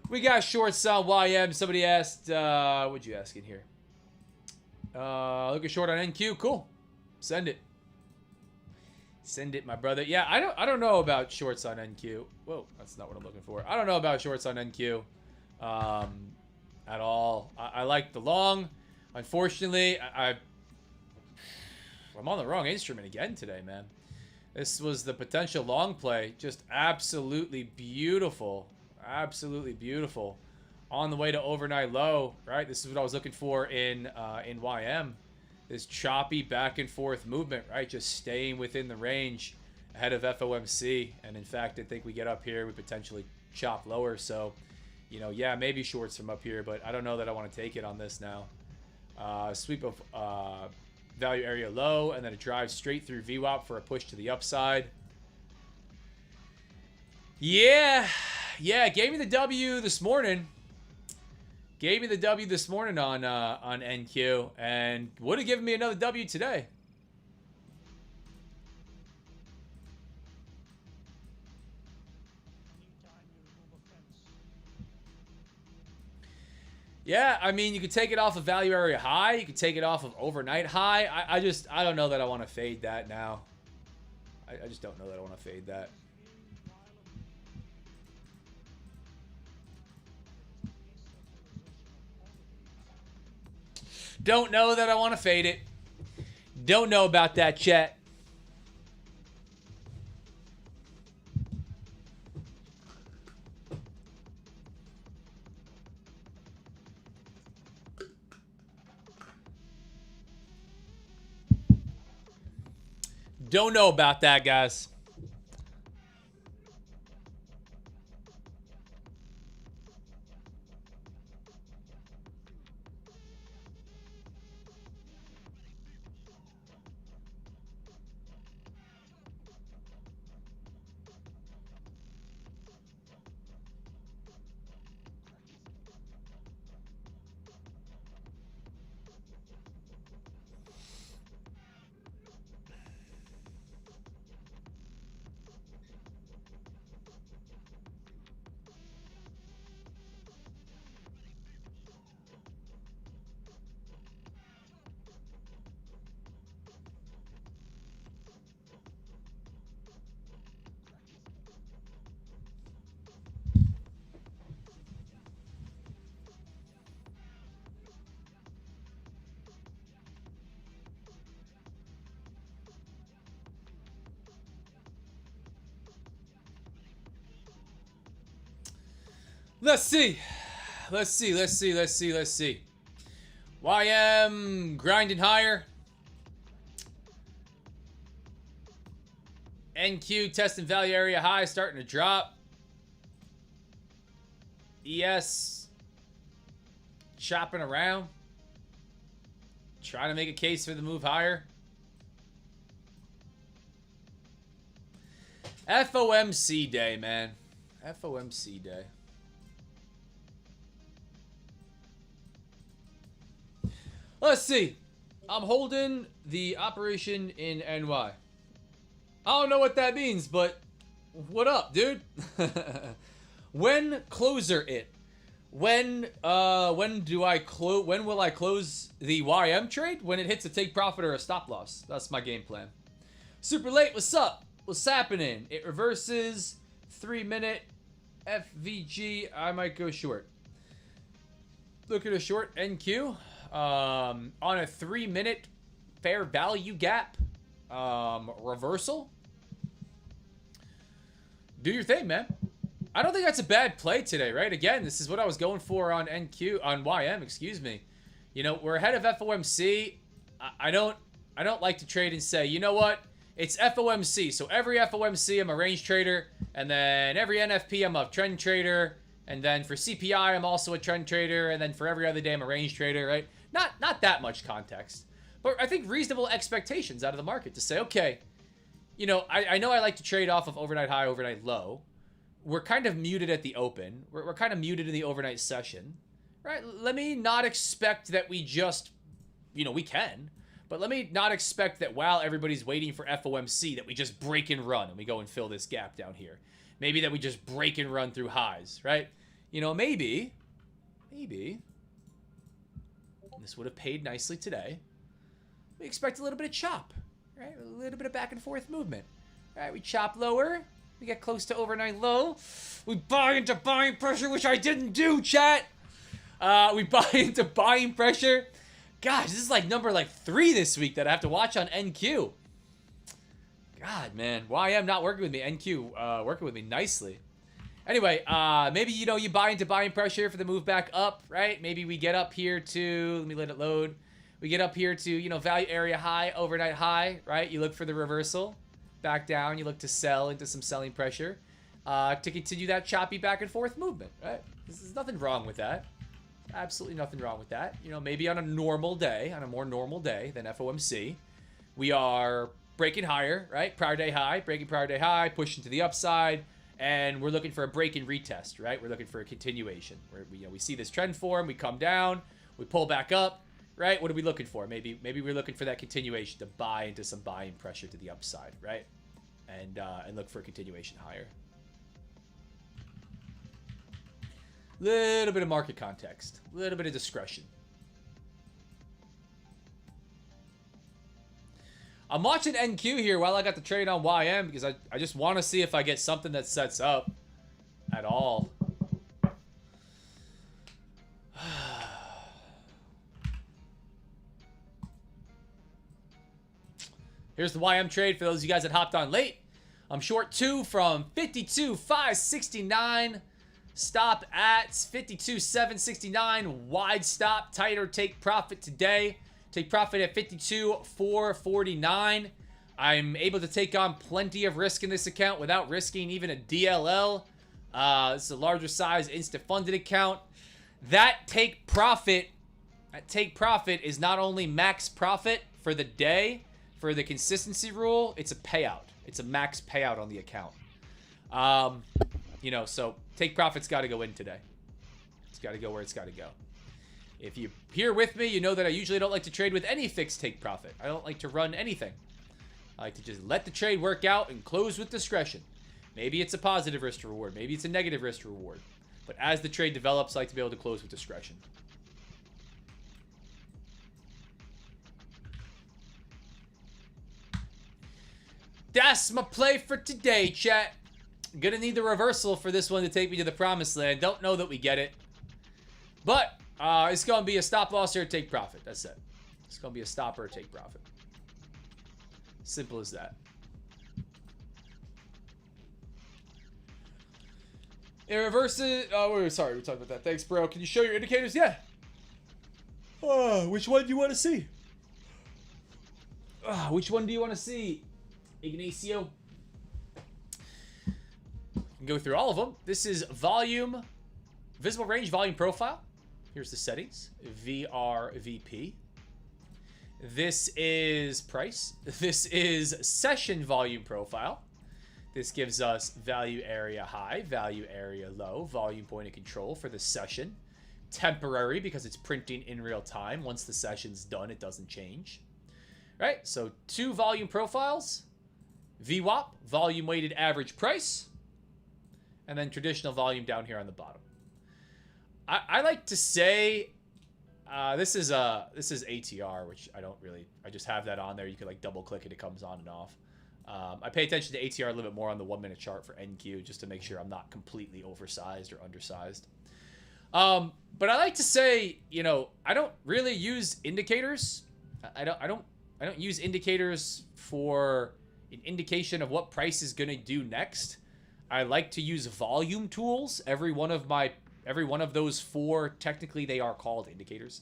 We got shorts on YM. Somebody asked, what'd you ask in here? Look at short on NQ. Cool. Send it. Send it, my brother. Yeah, I don't know about shorts on NQ. Whoa, that's not what I'm looking for. I don't know about shorts on NQ at all. I like the long. Unfortunately, I'm on the wrong instrument again today, man. This was the potential long play. Just absolutely beautiful. Absolutely beautiful. On the way to overnight low, right? This is what I was looking for in YM. This choppy back and forth movement, right? Just staying within the range ahead of FOMC. And in fact, I think we get up here, we potentially chop lower. So, you know, yeah, maybe shorts from up here, but I don't know that I want to take it on this now. Sweep of value area low, and then a drive straight through VWAP for a push to the upside. Yeah, gave me the W this morning. Gave me the W this morning on NQ, and would have given me another W today. Yeah, I mean, you could take it off of value area high. You could take it off of overnight high. I don't know that I want to fade that now. I just don't know that I want to fade that. Don't know that I want to fade it. Don't know about that, chat. Don't know about that, guys. Let's see. YM grinding higher. NQ testing value area high, starting to drop. ES chopping around. Trying to make a case for the move higher. FOMC day, man. FOMC day. Let's see. I'm holding the operation in NY. I don't know what that means, but what up, dude? When closer it? When will I close the YM trade? When it hits a take profit or a stop loss. That's my game plan. Super late, what's up? What's happening? It reverses 3-minute FVG. I might go short. Look at a short NQ. On a 3-minute fair value gap reversal. Do your thing, man. I don't think that's a bad play today, right? Again, this is what I was going for on YM, excuse me. You know, we're ahead of FOMC. I don't like to trade and say, you know what? It's FOMC. So every FOMC I'm a range trader, and then every NFP I'm a trend trader, and then for CPI I'm also a trend trader, and then for every other day I'm a range trader, right? Not that much context, but I think reasonable expectations out of the market to say, okay, you know, I know I like to trade off of overnight high, overnight low. We're kind of muted at the open. We're kind of muted in the overnight session, right? Let me not expect that we just, you know, we can, but let me not expect that while everybody's waiting for FOMC that we just break and run and we go and fill this gap down here. Maybe that we just break and run through highs, right? You know, maybe. This would have paid nicely today. We expect a little bit of chop, right? A little bit of back and forth movement. All right, we chop lower. We get close to overnight low. We buy into buying pressure, which I didn't do, chat. We buy into buying pressure. Gosh, this is like number 3 this week that I have to watch on NQ. God, man. YM not working with me. NQ working with me nicely. Anyway, maybe, you know, you buy into buying pressure for the move back up, right? Maybe we get up here to, let me let it load. We get up here to, you know, value area high, overnight high, right? You look for the reversal. Back down, you look to sell into some selling pressure to continue that choppy back and forth movement, right? There's nothing wrong with that. Absolutely nothing wrong with that. You know, maybe on a normal day, on a more normal day than FOMC, we are breaking higher, right? Prior day high, breaking prior day high, pushing to the upside, and we're looking for a break and retest, right? We're looking for a continuation. Where we see this trend form, we come down, we pull back up, right? What are we looking for? Maybe we're looking for that continuation to buy into some buying pressure to the upside, right? And look for a continuation higher. Little bit of market context, a little bit of discretion. I'm watching NQ here while I got the trade on YM because I just want to see if I get something that sets up at all. Here's the YM trade for those of you guys that hopped on late. I'm short 2 from 52,569. Stop at 52,769. Wide stop, tighter take profit today. Take profit at 52,449. I'm able to take on plenty of risk in this account without risking even a DLL. This is a larger size instant funded account. That take profit is not only max profit for the day, for the consistency rule, it's a payout. It's a max payout on the account. You know, so take profit's got to go in today. It's got to go where it's got to go. If you're here with me, you know that I usually don't like to trade with any fixed take profit. I don't like to run anything. I like to just let the trade work out and close with discretion. Maybe it's a positive risk to reward. Maybe it's a negative risk to reward. But as the trade develops, I like to be able to close with discretion. That's my play for today, chat. Gonna need the reversal for this one to take me to the promised land. Don't know that we get it. But it's gonna be a stop loss or a take profit. That's it. It's gonna be a stop or a take profit. Simple as that. It reverses. Oh, sorry, we talked about that. Thanks, bro. Can you show your indicators? Yeah. Which one do you want to see? Which one do you want to see, Ignacio? Can go through all of them. This is volume, visible range volume profile. Here's the settings, VRVP. This is price. This is session volume profile. This gives us value area high, value area low, volume point of control for the session. Temporary because it's printing in real time. Once the session's done, it doesn't change. Right, so 2 volume profiles. VWAP, volume weighted average price. And then traditional volume down here on the bottom. I like to say this is ATR, which I don't really, I just have that on there. You can like double click it, it comes on and off. I pay attention to ATR a little bit more on the 1 minute chart for NQ just to make sure I'm not completely oversized or undersized. But I like to say, you know, I don't really use indicators. I don't use indicators for an indication of what price is going to do next. I like to use volume tools. Every one of those 4, technically they are called indicators.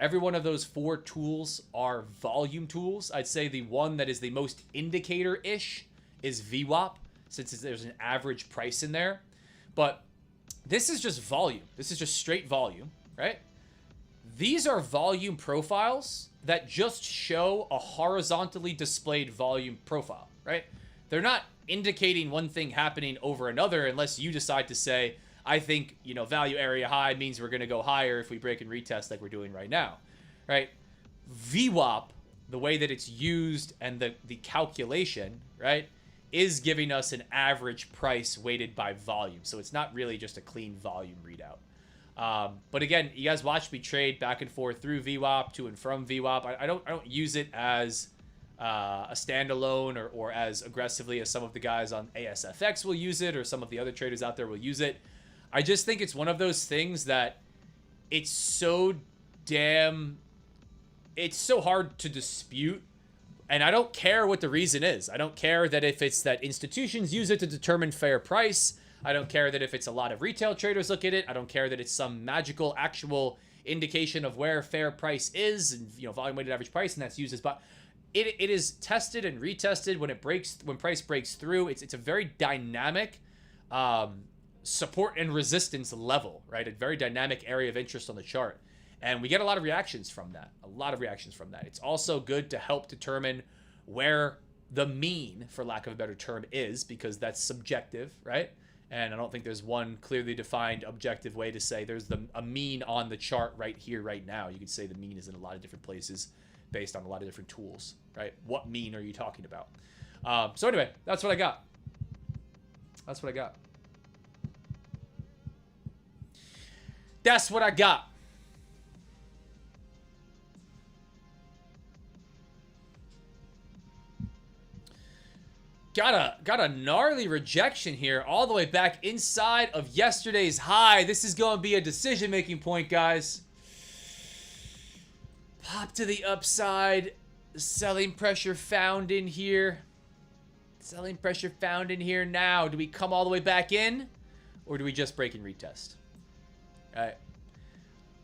Every one of those 4 tools are volume tools. I'd say the one that is the most indicator-ish is VWAP, since there's an average price in there. But this is just volume. This is just straight volume, right? These are volume profiles that just show a horizontally displayed volume profile, right? They're not indicating one thing happening over another unless you decide to say, I think, you know, value area high means we're going to go higher if we break and retest like we're doing right now, right? VWAP, the way that it's used and the calculation, right, is giving us an average price weighted by volume. So it's not really just a clean volume readout. But again, you guys watch me trade back and forth through VWAP to and from VWAP. I don't use it as a standalone or as aggressively as some of the guys on ASFX will use it or some of the other traders out there will use it. I just think it's one of those things that it's so hard to dispute. And I don't care what the reason is. I don't care that if it's that institutions use it to determine fair price. I don't care that if it's a lot of retail traders look at it. I don't care that it's some magical actual indication of where fair price is and, you know, volume weighted average price, and that's used as, but it is tested and retested when price breaks through. It's a very dynamic support and resistance level, right? A very dynamic area of interest on the chart. And we get a lot of reactions from that. A lot of reactions from that. It's also good to help determine where the mean, for lack of a better term, is, because that's subjective, right? And I don't think there's one clearly defined objective way to say there's a mean on the chart right here, right now. You could say the mean is in a lot of different places based on a lot of different tools, right? What mean are you talking about? So anyway, that's what I got. That's what I got. That's what I got. Got a gnarly rejection here all the way back inside of yesterday's high. This is going to be a decision-making point, guys. Pop to the upside. Selling pressure found in here. Selling pressure found in here now. Do we come all the way back in? Or do we just break and retest? All right.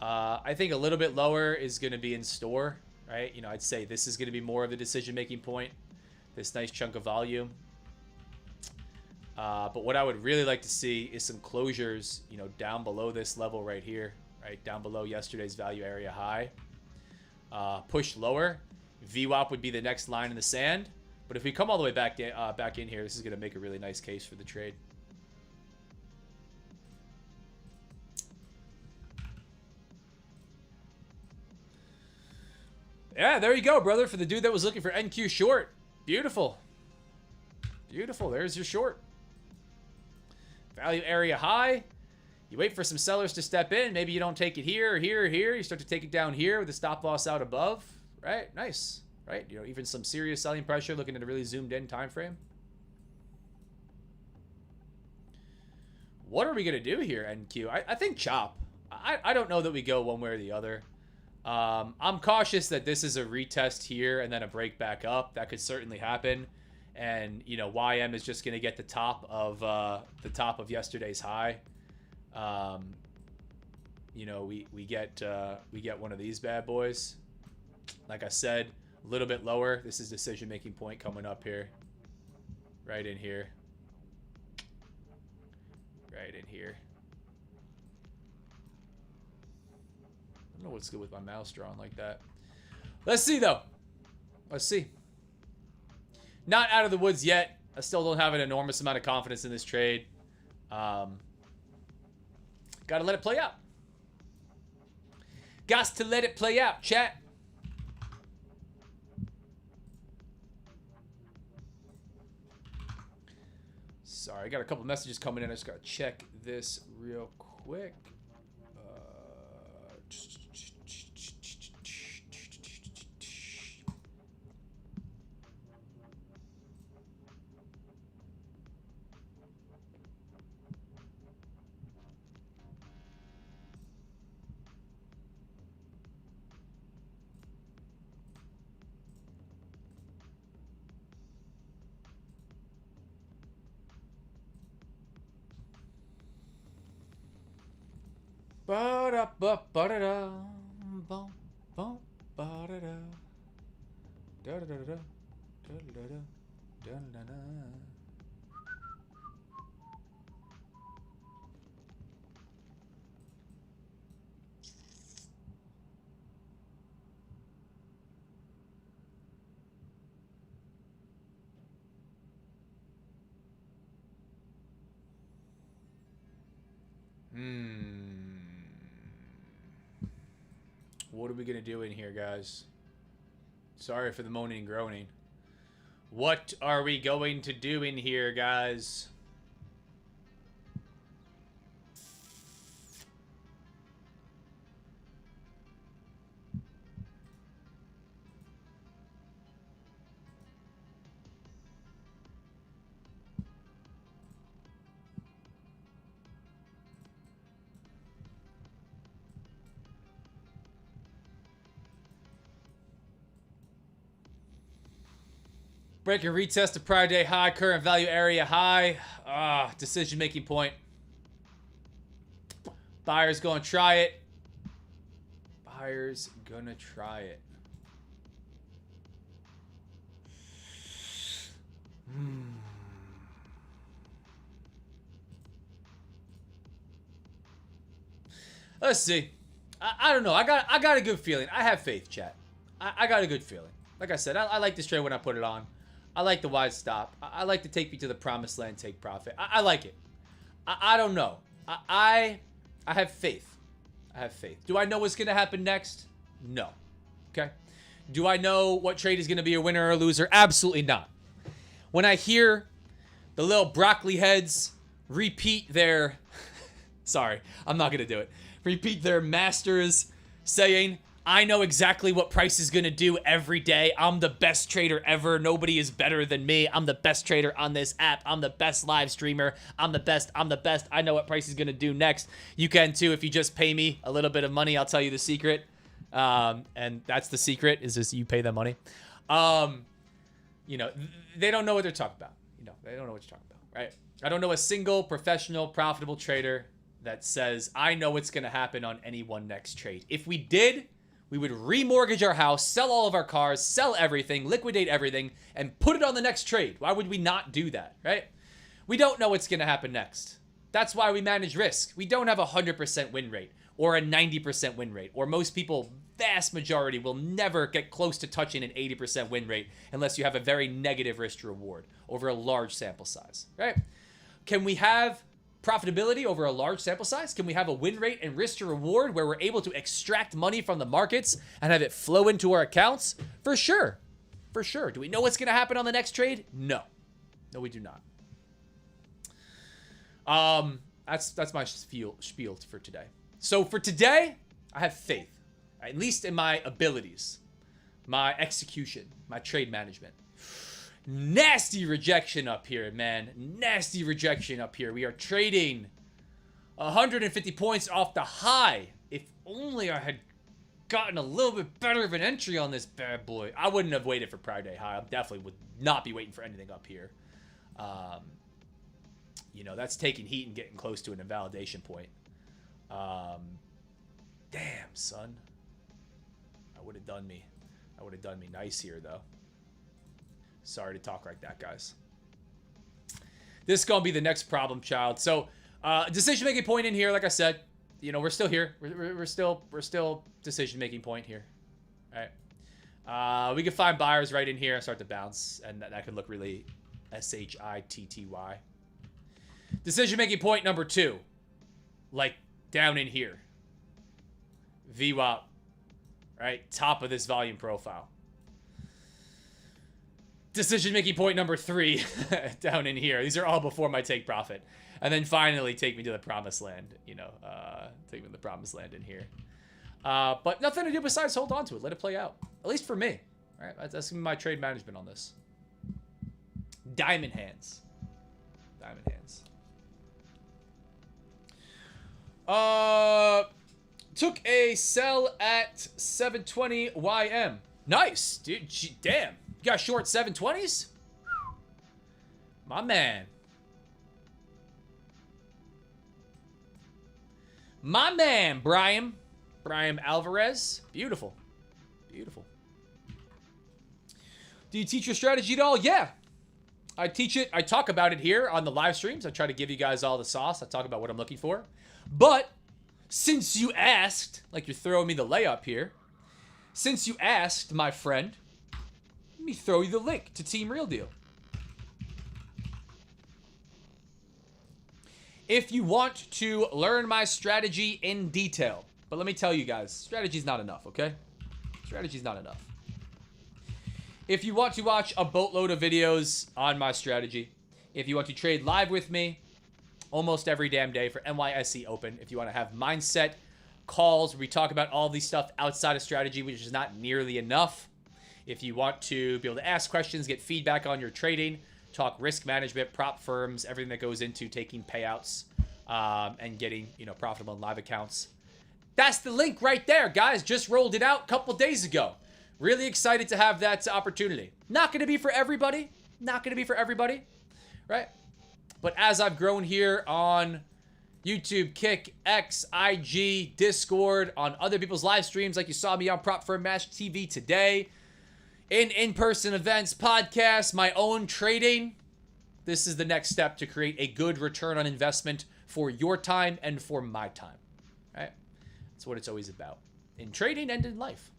I think a little bit lower is going to be in store, right? You know, I'd say this is going to be more of the decision-making point. This nice chunk of volume. But what I would really like to see is some closures, you know, down below this level right here, right? Down below yesterday's value area high. Push lower. VWAP would be the next line in the sand. But if we come all the way back in here, this is going to make a really nice case for the trade. Yeah, there you go, brother. For the dude that was looking for NQ short. Beautiful. Beautiful. There's your short. Value area high. You wait for some sellers to step in. Maybe you don't take it here or here or here. You start to take it down here with the stop loss out above. Right? Nice. Right? You know, even some serious selling pressure looking at a really zoomed in time frame. What are we going to do here, NQ? I think chop. I don't know that we go one way or the other. I'm cautious that this is a retest here and then a break back up. That could certainly happen. And, you know, YM is just going to get the top of yesterday's high. You know, we get one of these bad boys. Like I said, a little bit lower. This is decision-making point coming up here. Right in here. Right in here. I don't know what's good with my mouse drawn like that. Let's see, though. Let's see. Not out of the woods yet. I still don't have an enormous amount of confidence in this trade. Got to let it play out. Got to let it play out, chat. Sorry, I got a couple messages coming in. I just got to check this real quick. Ba-da-ba-ba-da-da, bum, bum, ba-da-da, da-da-da-da, da-da-da-da, da-da-da. What are we going to do in here, guys? Sorry for the moaning and groaning. What are we going to do in here, guys? Break and retest the prior day high, current value area high. Decision-making point. Buyer's gonna try it. Buyer's gonna try it. Let's see. I don't know. I got a good feeling. I have faith, chat. I got a good feeling. Like I said, I like this trade when I put it on. I like the wide stop. I like to take me to the promised land, take profit. I like it. I don't know. I have faith. I have faith. Do I know what's going to happen next? No. Okay. Do I know what trade is going to be a winner or a loser? Absolutely not. When I hear the little broccoli heads repeat their... Sorry, I'm not going to do it. Repeat their masters saying, I know exactly what price is going to do every day. I'm the best trader ever. Nobody is better than me. I'm the best trader on this app. I'm the best live streamer. I'm the best. I'm the best. I know what price is going to do next. You can too. If you just pay me a little bit of money, I'll tell you the secret. And that's the secret, is just you pay them money. You know, they don't know what they're talking about. You know, they don't know what you're talking about, right? I don't know a single professional, profitable trader that says, I know what's going to happen on any one next trade. If we did, we would remortgage our house, sell all of our cars, sell everything, liquidate everything, and put it on the next trade. Why would we not do that, right? We don't know what's going to happen next. That's why we manage risk. We don't have a 100% win rate or a 90% win rate, or most people, vast majority, will never get close to touching an 80% win rate unless you have a very negative risk to reward over a large sample size, right? Can we have profitability over a large sample size? Can we have a win rate and risk to reward where we're able to extract money from the markets and have it flow into our accounts? For sure. For sure. Do we know what's going to happen on the next trade? No. No, we do not. That's my spiel for today. So for today, I have faith, at least in my abilities, my execution, my trade management. Nasty rejection up here, man. Nasty rejection up here. We are trading 150 points off the high. If only I had gotten a little bit better of an entry on this bad boy. I wouldn't have waited for prior day high. I definitely would not be waiting for anything up here. You know, that's taking heat and getting close to an invalidation point. Damn, son. I would have done me nice here, though. Sorry to talk like that, guys. This is going to be the next problem child. So, decision-making point in here, like I said, you know, we're still here. We're still decision-making point here. All right. We can find buyers right in here and start to bounce, and that could look really S-H-I-T-T-Y. Decision-making point number 2. Like, down in here. VWAP. Right? Top of this volume profile. Decision-making point number 3 down in here. These are all before my take profit. And then finally take me to the promised land. You know, take me to the promised land in here. But nothing to do besides hold on to it. Let it play out. At least for me. All right, that's going to be my trade management on this. Diamond hands. Diamond hands. Took a sell at 720 YM. Nice, dude. Damn. You got short 720s? My man. My man, Brian. Brian Alvarez. Beautiful. Beautiful. Do you teach your strategy at all? Yeah. I teach it. I talk about it here on the live streams. I try to give you guys all the sauce. I talk about what I'm looking for. But since you asked, like you're throwing me the layup here, since you asked, my friend, let me throw you the link to Team Real Deal. If you want to learn my strategy in detail, but let me tell you guys, strategy's not enough, okay? Strategy's not enough. If you want to watch a boatload of videos on my strategy, if you want to trade live with me almost every damn day for NYSE Open, if you want to have mindset calls where we talk about all these stuff outside of strategy, which is not nearly enough, if you want to be able to ask questions, get feedback on your trading, talk risk management, prop firms, everything that goes into taking payouts and getting, you know, profitable in live accounts. That's the link right there, guys. Just rolled it out a couple days ago. Really excited to have that opportunity. Not going to be for everybody. Not going to be for everybody, right? But as I've grown here on YouTube, Kick, X, IG, Discord, on other people's live streams, like you saw me on Prop Firm Match TV today, in-person events, podcasts, my own trading, this is the next step to create a good return on investment for your time and for my time, right? It's what it's always about. In trading and in life.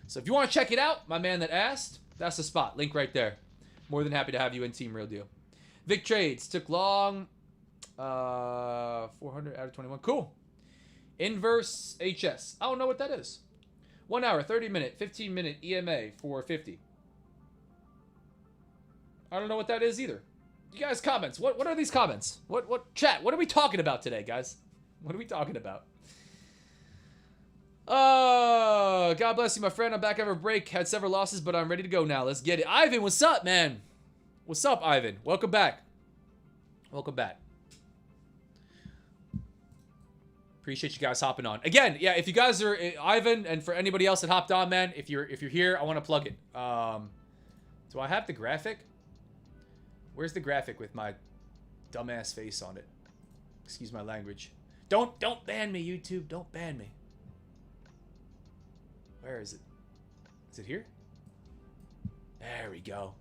So if you want to check it out, my man that asked, that's the spot. Link right there. More than happy to have you in Team Real Deal. Vic Trades. Took long. 400 out of 21. Cool. Inverse HS. I don't know what that is. 1 hour, 30 minute, 15 minute EMA for 50. I don't know what that is either. You guys comments. What are these comments? What chat? What are we talking about today, guys? What are we talking about? Oh, God bless you, my friend. I'm back after a break. Had several losses, but I'm ready to go now. Let's get it. Ivan, what's up, man? What's up, Ivan? Welcome back. Welcome back. Appreciate you guys hopping on. Again, yeah, if you guys are Ivan, and for anybody else that hopped on, man, if you're here, I want to plug it. Do I have the graphic? Where's the graphic with my dumbass face on it? Excuse my language. Don't ban me, YouTube. Don't ban me. Where is it? Is it here? There we go.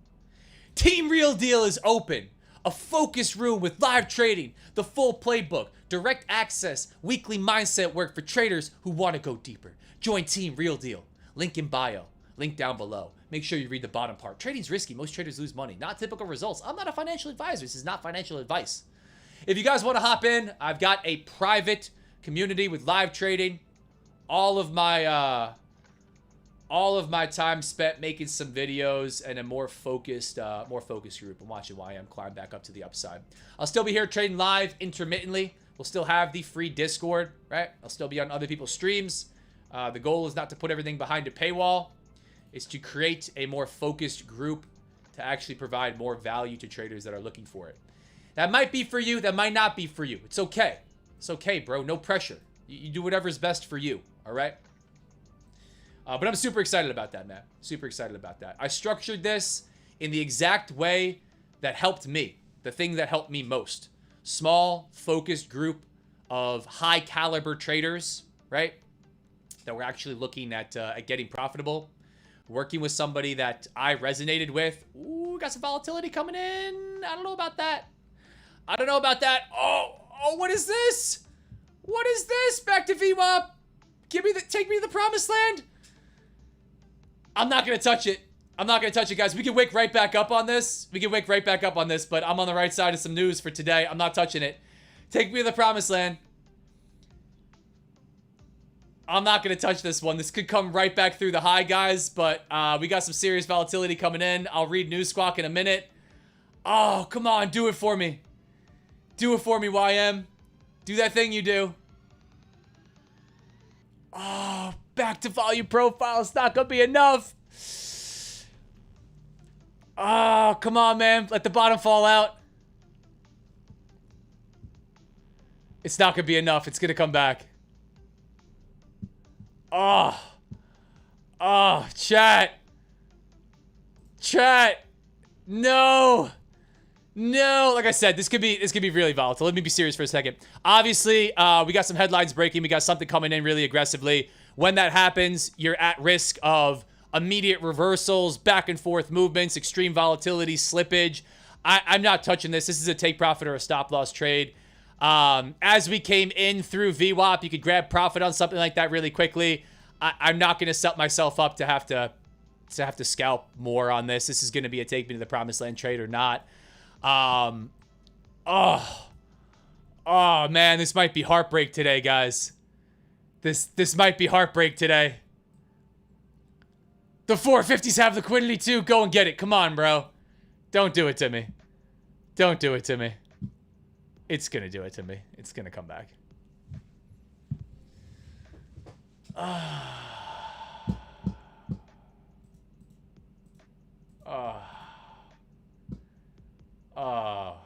Team Real Deal is open. A focused room with live trading, the full playbook, direct access, weekly mindset work for traders who want to go deeper. Join Team Real Deal. Link in bio. Link down below. Make sure you read the bottom part. Trading's risky. Most traders lose money. Not typical results. I'm not a financial advisor. This is not financial advice. If you guys want to hop in, I've got a private community with live trading. All of my time spent making some videos and a more focused group. I'm watching YM climb back up to the upside. I'll still be here trading live intermittently. We'll still have the free Discord, right? I'll still be on other people's streams. The goal is not to put everything behind a paywall. It's to create a more focused group to actually provide more value to traders that are looking for it. That might be for you. That might not be for you. It's okay. It's okay, bro. No pressure. You do whatever's best for you, all right? But I'm super excited about that, man. Super excited about that. I structured this in the exact way that helped me. The thing that helped me most. Small, focused group of high caliber traders, right? That were actually looking at getting profitable. Working with somebody that I resonated with. Ooh, got some volatility coming in. I don't know about that. I don't know about that. Oh, what is this? What is this? Back to VWAP. Take me to the promised land. I'm not going to touch it. I'm not going to touch it, guys. We can wake right back up on this. But I'm on the right side of some news for today. I'm not touching it. Take me to the promised land. I'm not going to touch this one. This could come right back through the high, guys. But we got some serious volatility coming in. I'll read News Squawk in a minute. Oh, come on. Do it for me. Do it for me, YM. Do that thing you do. Oh, back to volume profile. It's not going to be enough. Oh, come on, man. Let the bottom fall out. It's not going to be enough. It's going to come back. Oh. Oh, chat. Chat. No. No. Like I said, this could be really volatile. Let me be serious for a second. Obviously, we got some headlines breaking. We got something coming in really aggressively. When that happens, you're at risk of immediate reversals, back and forth movements, extreme volatility, slippage. I'm not touching this. This is a take profit or a stop loss trade. As we came in through VWAP, you could grab profit on something like that really quickly. I'm not going to set myself up to have to scalp more on this. This is going to be a take me to the promised land trade or not. Oh man, this might be heartbreak today, guys. This might be heartbreak today. The 450s have liquidity too. Go and get it. Come on, bro. Don't do it to me. Don't do it to me. It's gonna do it to me. It's gonna come back. Oh,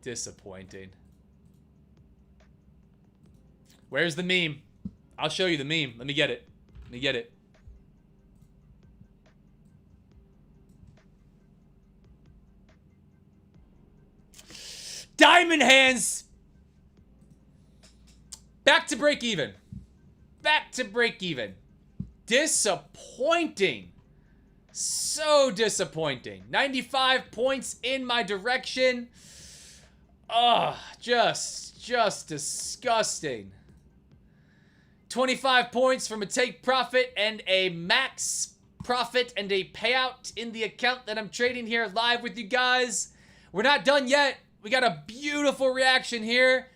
disappointing. Where's the meme? I'll show you the meme. Let me get it. Let me get it. Diamond hands. Back to break even. Back to break even. Disappointing. So disappointing. 95 points in my direction. Just disgusting. 25 points from a take profit and a max profit and a payout in the account that I'm trading here live with you guys. We're not done yet. We got a beautiful reaction here.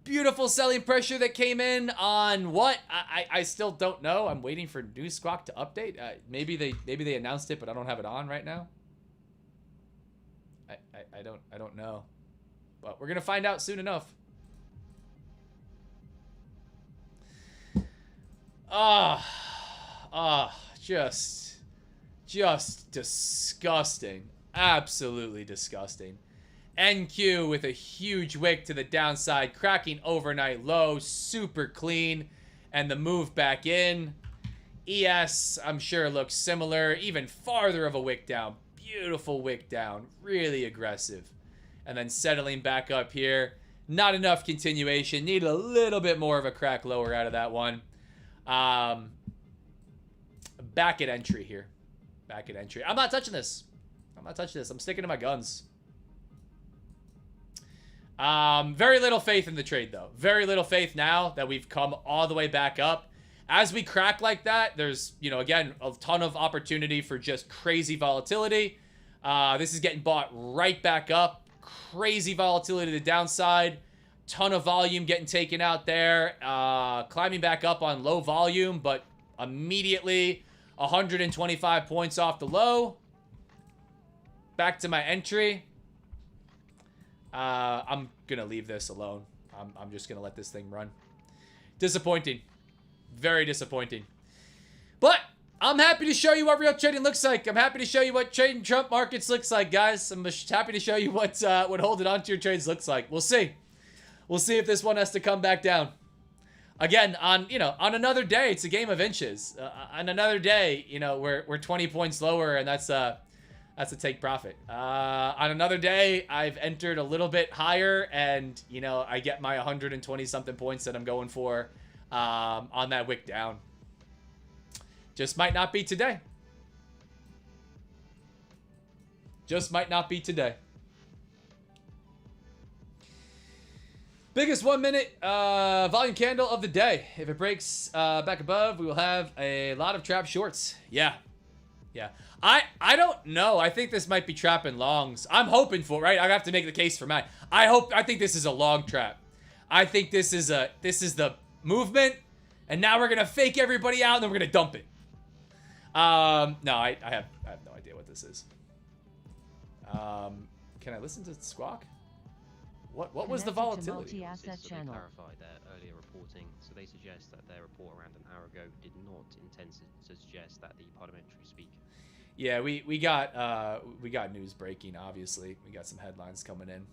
Beautiful selling pressure that came in on what? I still don't know. I'm waiting for News Squawk to update. Maybe they announced it, but I don't have it on right now. I don't know. But we're gonna find out soon enough. Just disgusting. Absolutely disgusting. NQ with a huge wick to the downside, cracking overnight low, super clean, and the move back in. ES, I'm sure, looks similar, even farther of a wick down. Beautiful wick down, really aggressive. And then settling back up here. Not enough continuation, need a little bit more of a crack lower out of that one. Back at entry here. Back at entry. I'm not touching this. I'm not touching this. I'm sticking to my guns. Very little faith in the trade, though. Very little faith now that we've come all the way back up. As we crack like that, there's, you know, again, a ton of opportunity for just crazy volatility. This is getting bought right back up. Crazy volatility to the downside. Ton of volume getting taken out there. Climbing back up on low volume, but immediately 125 points off the low. Back to my entry. I'm gonna leave this alone. I'm just gonna let this thing run. Disappointing. Very disappointing. But I'm happy to show you what real trading looks like. I'm happy to show you what trading Trump markets looks like, guys. I'm just happy to show you what holding on to your trades looks like. We'll see. We'll see if this one has to come back down. Again, on another day, it's a game of inches. On another day, you know, we're 20 points lower, and that's a take profit. On another day, I've entered a little bit higher, and, you know, I get my 120 something points that I'm going for on that wick down. Just might not be today. Just might not be today. Biggest 1 minute volume candle of the day. If it breaks back above, we will have a lot of trap shorts. Yeah. Yeah. I don't know. I think this might be trapping longs. I'm hoping for, right? I have to make the case for mine. I think this is a long trap. I think this is the movement, and now we're gonna fake everybody out and then we're gonna dump it. No, I have no idea what this is. Can I listen to Squawk? What was the volatility? Multi-asset channel. Clarify their earlier reporting, so they suggest that their report around an hour ago did not intend to suggest that the parliamentary speaker. Yeah, we got news breaking. Obviously, we got some headlines coming in.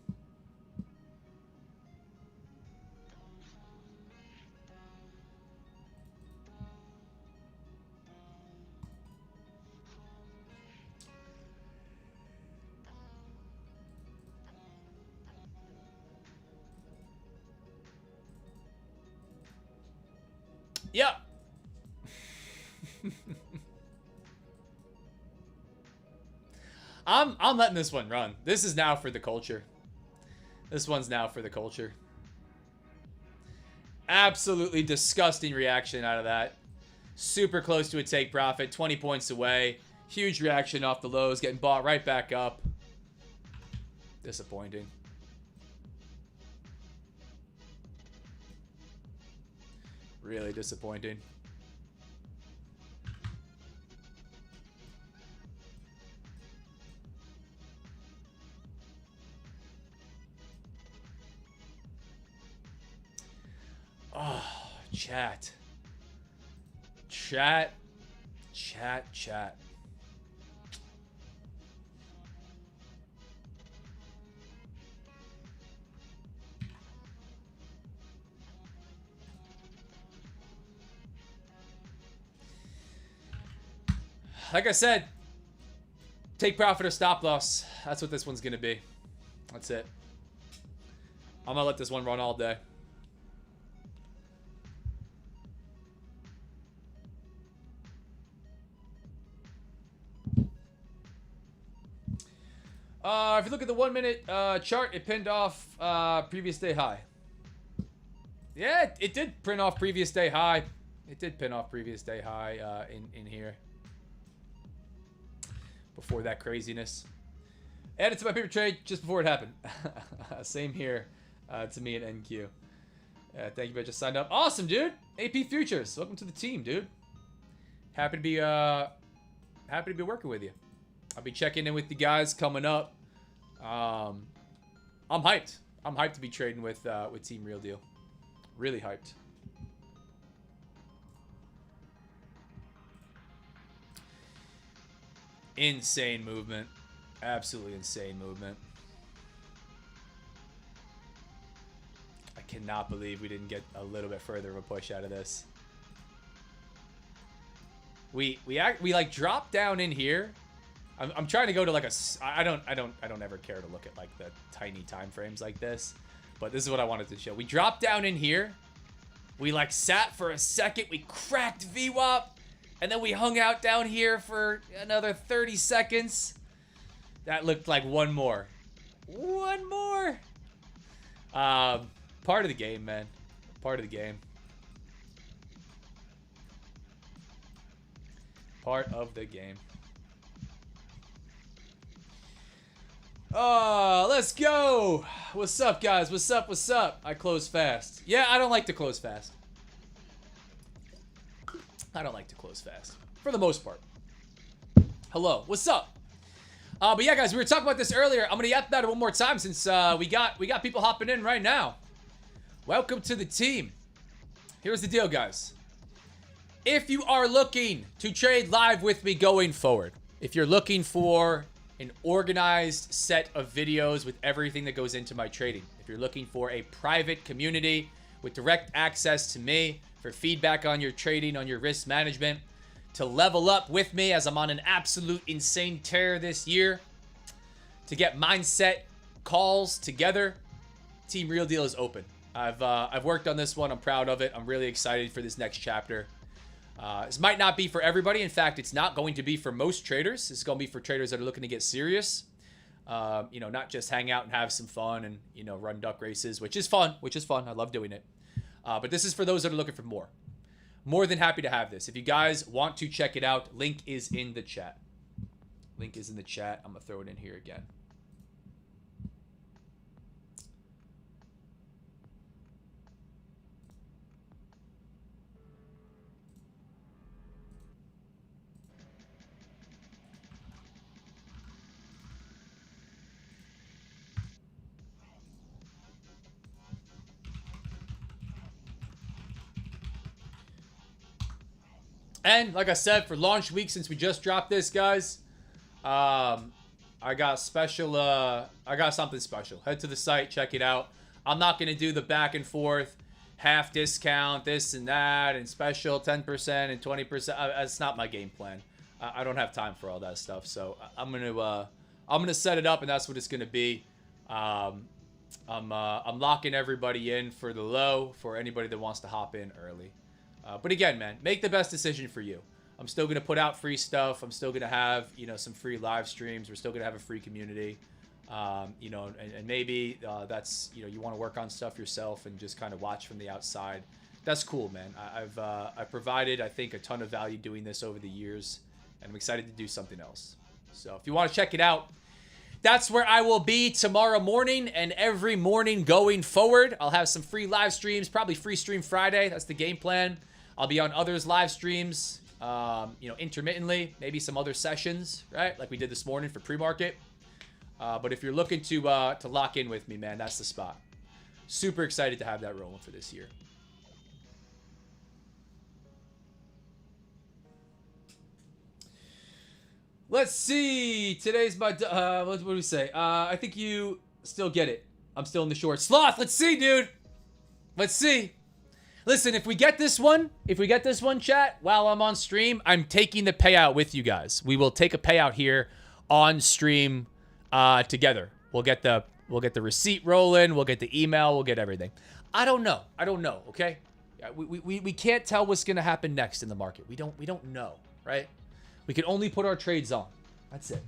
Yep. I'm letting this one run. This is now for the culture. This one's now for the culture. Absolutely disgusting reaction out of that. Super close to a take profit. 20 points away. Huge reaction off the lows. Getting bought right back up. Disappointing. Really disappointing. Oh, chat. Chat. Chat, chat. Like I said, take profit or stop loss. That's what this one's going to be. That's it. I'm going to let this one run all day. If you look at the 1 minute chart, it pinned off previous day high. Yeah, it did print off previous day high. It did pin off previous day high in here. Before that craziness. Added to my paper trade just before it happened. Same here to me at NQ. Thank you, I just signed up. Awesome, dude. AP Futures, welcome to the team, dude. Happy to be working with you. I'll be checking in with the guys coming up. I'm hyped. I'm hyped to be trading with Team Real Deal. Really hyped. Insane movement. Absolutely insane movement. I cannot believe we didn't get a little bit further of a push out of this. We like dropped down in here. I'm trying to go to like a I don't ever care to look at like the tiny time frames like this, but this is what I wanted to show. We dropped down in here. We like sat for a second. We cracked VWAP. And then we hung out down here for another 30 seconds. That looked like one more. One more. Part of the game, man. Part of the game. Part of the game. Oh, let's go. What's up, guys? What's up? What's up? I close fast. Yeah, I don't like to close fast. I don't like to close fast, for the most part. Hello, what's up? But yeah, guys, we were talking about this earlier. I'm gonna yap about it one more time since we got people hopping in right now. Welcome to the team. Here's the deal, guys. If you are looking to trade live with me going forward, if you're looking for an organized set of videos with everything that goes into my trading, if you're looking for a private community with direct access to me, for feedback on your trading, on your risk management, to level up with me as I'm on an absolute insane tear this year, to get mindset calls together, Team Real Deal is open. I've worked on this one. I'm proud of it. I'm really excited for this next chapter. This might not be for everybody. In fact, it's not going to be for most traders. This is going to be for traders that are looking to get serious. You know, not just hang out and have some fun and, you know, run duck races, which is fun. I love doing it. But this is for those that are looking for more. More than happy to have this. If you guys want to check it out, link is in the chat. Link is in the chat. I'm going to throw it in here again. And like I said, for launch week, since we just dropped this, guys, I got something special. Head to the site, check it out. I'm not gonna do the back and forth, half discount, this and that, and special 10% and 20%. That's not my game plan. I don't have time for all that stuff. So I'm gonna set it up, and that's what it's gonna be. I'm locking everybody in for the low for anybody that wants to hop in early. But again, man, make the best decision for you. I'm still going to put out free stuff. I'm still going to have, you know, some free live streams. We're still going to have a free community. You know, and maybe that's, you know, you want to work on stuff yourself and just kind of watch from the outside. That's cool, man. I've provided, I think, a ton of value doing this over the years, and I'm excited to do something else. So if you want to check it out, that's where I will be tomorrow morning and every morning going forward. I'll have some free live streams, probably free stream Friday. That's the game plan. I'll be on others' live streams, you know, intermittently, maybe some other sessions, right? Like we did this morning for pre-market. But if you're looking to lock in with me, man, that's the spot. Super excited to have that rolling for this year. Let's see. Today's my, what do we say? I think you still get it. I'm still in the short. Sloth, let's see, dude. Let's see. Listen, if we get this one, chat, while I'm on stream, I'm taking the payout with you guys. We will take a payout here on stream together. We'll get the receipt rolling. We'll get the email. We'll get everything. I don't know. Okay. We can't tell what's gonna happen next in the market. We don't know, right? We can only put our trades on. That's it.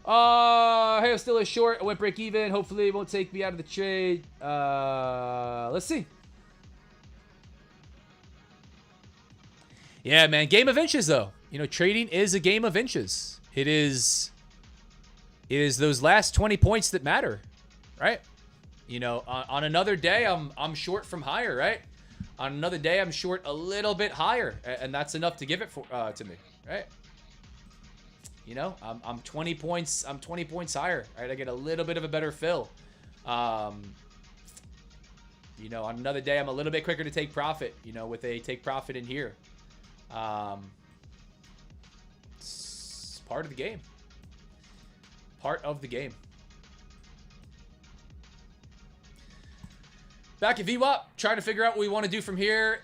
Hey, I'm still a short. I went break even. Hopefully it won't take me out of the trade. Let's see. Yeah, man. Game of inches, though. You know, trading is a game of inches. It is those last 20 points that matter, right? You know, on another day, I'm short from higher, right? On another day, I'm short a little bit higher, and that's enough to give it for to me, right? You know, I'm 20 points. I'm 20 points higher, right? I get a little bit of a better fill. You know, on another day, I'm a little bit quicker to take profit. You know, with a take profit in here. It's part of the game. Part of the game. Back at VWAP, trying to figure out what we want to do from here.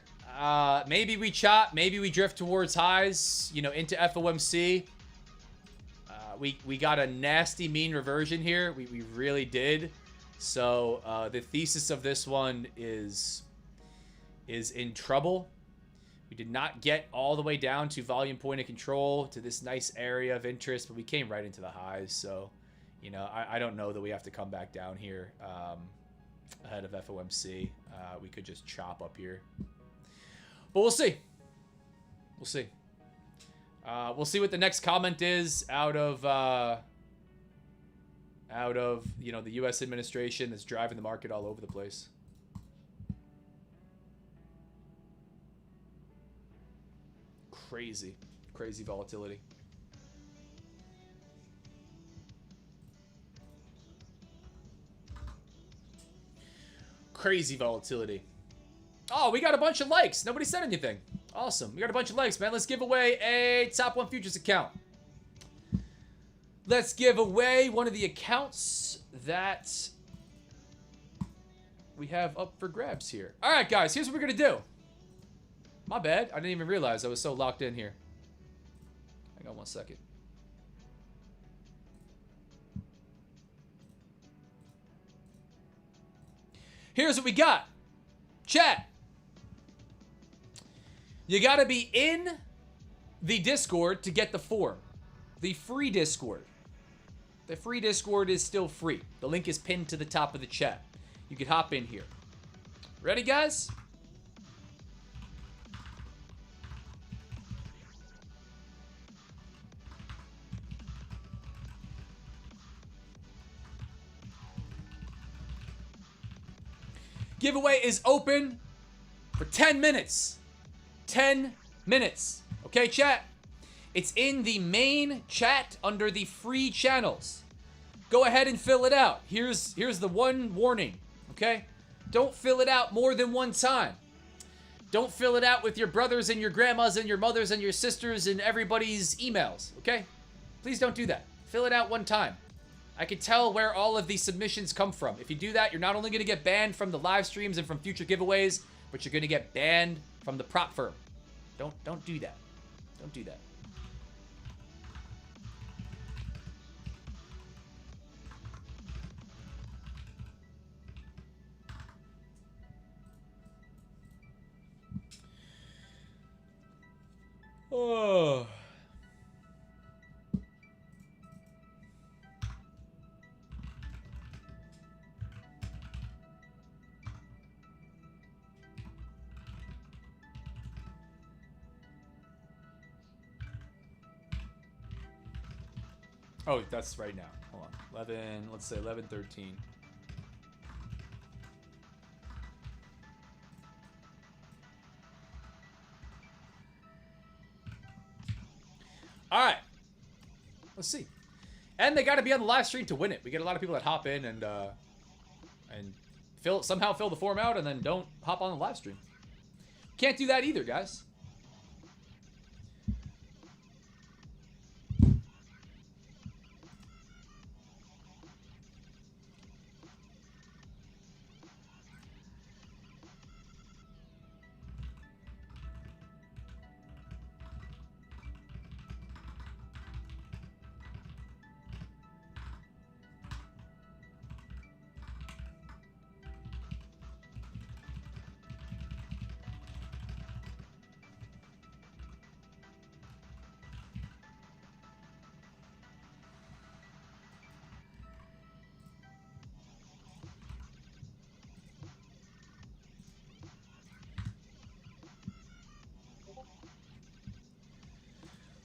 Maybe we chop. Maybe we drift towards highs, you know, into FOMC. We got a nasty mean reversion here. We really did. So the thesis of this one is in trouble. We did not get all the way down to volume point of control to this nice area of interest, but we came right into the highs. So, you know, I don't know that we have to come back down here ahead of FOMC. We could just chop up here. But we'll see. We'll see. We'll see what the next comment is out of you know, the U.S. administration that's driving the market all over the place. Crazy volatility. Crazy volatility. Oh, we got a bunch of likes. Nobody said anything. Awesome. We got a bunch of likes, man. Let's give away a Top 1 Futures account. Let's give away one of the accounts that we have up for grabs here. All right, guys. Here's what we're going to do. My bad. I didn't even realize I was so locked in here. Hang on one second. Here's what we got. Chat. You got to be in the Discord to get the form. The free Discord. The free Discord is still free. The link is pinned to the top of the chat. You can hop in here. Ready, guys? Giveaway is open for 10 minutes. 10 minutes. Okay, chat? It's in the main chat under the free channels. Go ahead and fill it out. Here's the one warning, okay? Don't fill it out more than one time. Don't fill it out with your brothers and your grandmas and your mothers and your sisters and everybody's emails, okay? Please don't do that. Fill it out one time. I can tell where all of these submissions come from. If you do that, you're not only going to get banned from the live streams and from future giveaways, but you're going to get banned from the prop firm. Don't do that. Don't do that. Oh. Oh, that's right now. Hold on. 11, let's say 11:13. All right. Let's see. And they got to be on the live stream to win it. We get a lot of people that hop in and somehow fill the form out and then don't hop on the live stream. Can't do that either, guys.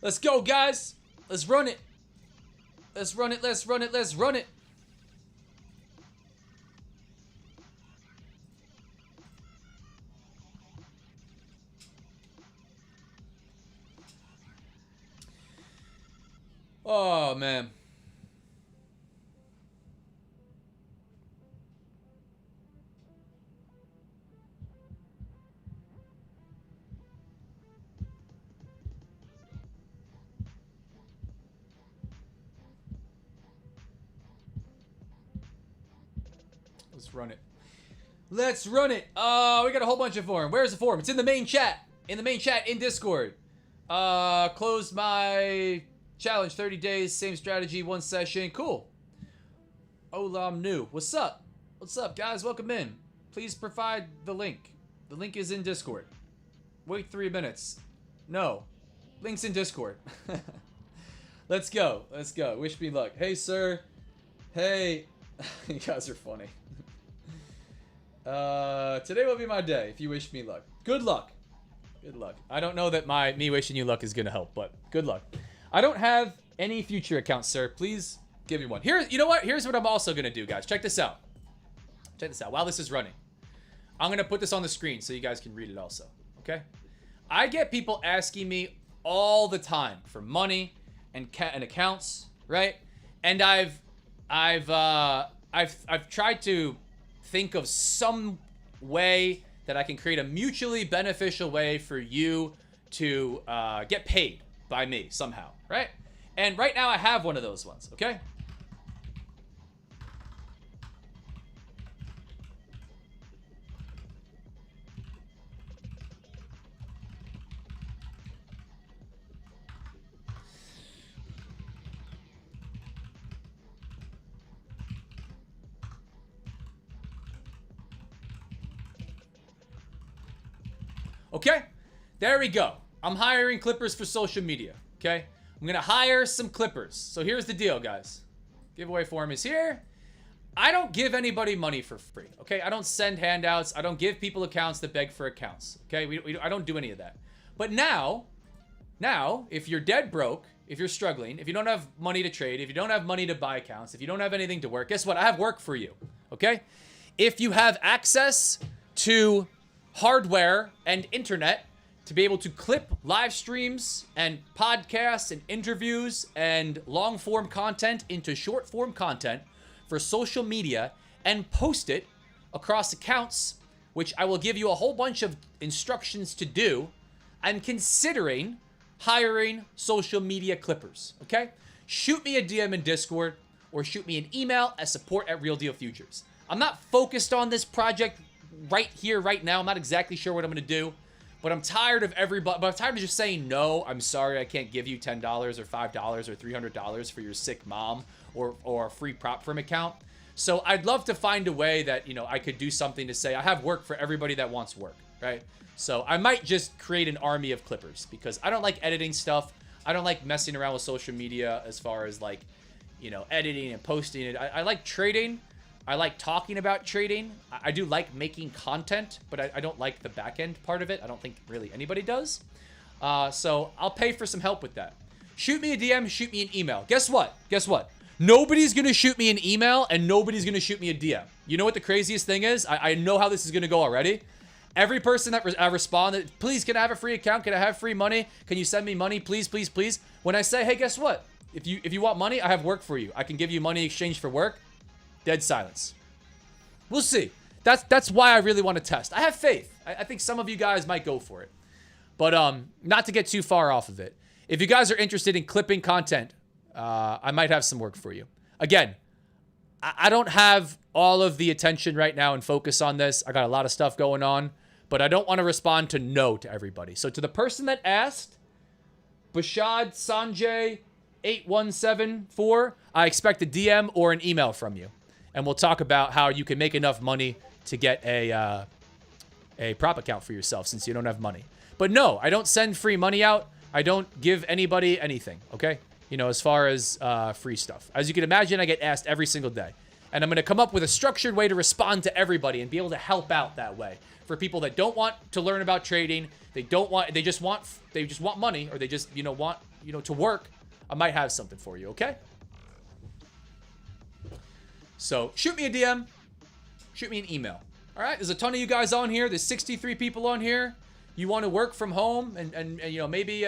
Let's go, guys. Let's run it. Let's run it. Let's run it. Let's run it. Oh, man. Let's run it. Let's run it. We got a whole bunch of forum. Where's the forum? It's in the main chat. In the main chat in Discord. Closed my challenge, 30 days, same strategy, one session. Cool. Olam new. What's up? What's up, guys? Welcome in. Please provide the link. The link is in Discord. Wait 3 minutes. No. Link's in Discord. Let's go. Let's go. Wish me luck. Hey, sir. Hey. You guys are funny. Today will be my day if you wish me luck. Good luck. Good luck. I don't know that me wishing you luck is gonna help, but good luck. I don't have any future accounts, sir. Please give me one. Here, you know what? Here's what I'm also gonna do, guys. Check this out. Check this out. While this is running, I'm gonna put this on the screen so you guys can read it also. Okay? I get people asking me all the time for money and accounts, right? And I've tried to think of some way that I can create a mutually beneficial way for you to get paid by me somehow, right? And right now I have one of those ones, okay? Okay, there we go. I'm hiring clippers for social media, okay? I'm gonna hire some clippers. So here's the deal, guys. Giveaway form is here. I don't give anybody money for free, okay? I don't send handouts. I don't give people accounts that beg for accounts, okay? I don't do any of that. But now, if you're dead broke, if you're struggling, if you don't have money to trade, if you don't have money to buy accounts, if you don't have anything to work, guess what? I have work for you, okay? If you have access to hardware and internet to be able to clip live streams and podcasts and interviews and long form content into short form content for social media and post it across accounts, which I will give you a whole bunch of instructions to do, I'm considering hiring social media clippers, okay? Shoot me a DM in Discord or shoot me an email at support@RealDealFutures. I'm not focused on this project right here, right now. I'm not exactly sure what I'm gonna do, but I'm tired of I'm tired of just saying no. I'm sorry, I can't give you $10 or $5 or $300 for your sick mom or a free prop firm account. So I'd love to find a way that, you know, I could do something to say I have work for everybody that wants work, right? So I might just create an army of clippers because I don't like editing stuff. I don't like messing around with social media as far as like, you know, editing and posting it. I like trading. I like talking about trading. I do like making content, but I don't like the back end part of it. I don't think really anybody does. So I'll pay for some help with that. Shoot me a DM, shoot me an email. Guess what? Guess what? Nobody's going to shoot me an email and nobody's going to shoot me a DM. You know what the craziest thing is? I know how this is going to go already. Every person that I respond, please, can I have a free account? Can I have free money? Can you send me money? Please, please, please. When I say, hey, guess what? If you want money, I have work for you. I can give you money in exchange for work. Dead silence. We'll see. That's why I really want to test. I have faith. I think some of you guys might go for it. But not to get too far off of it. If you guys are interested in clipping content, I might have some work for you. Again, I don't have all of the attention right now and focus on this. I got a lot of stuff going on, but I don't want to respond to no to everybody. So to the person that asked, Bashad Sanjay 8174, I expect a DM or an email from you. And we'll talk about how you can make enough money to get a prop account for yourself since you don't have money. But no, I don't send free money out. I don't give anybody anything, okay? You know, as far as free stuff. As you can imagine, I get asked every single day. And I'm going to come up with a structured way to respond to everybody and be able to help out that way. For people that don't want to learn about trading, they just want money, or they just, you know, want you know, to work, I might have something for you, okay? So shoot me a DM, shoot me an email. All right, there's a ton of you guys on here. There's 63 people on here. You want to work from home and you know, maybe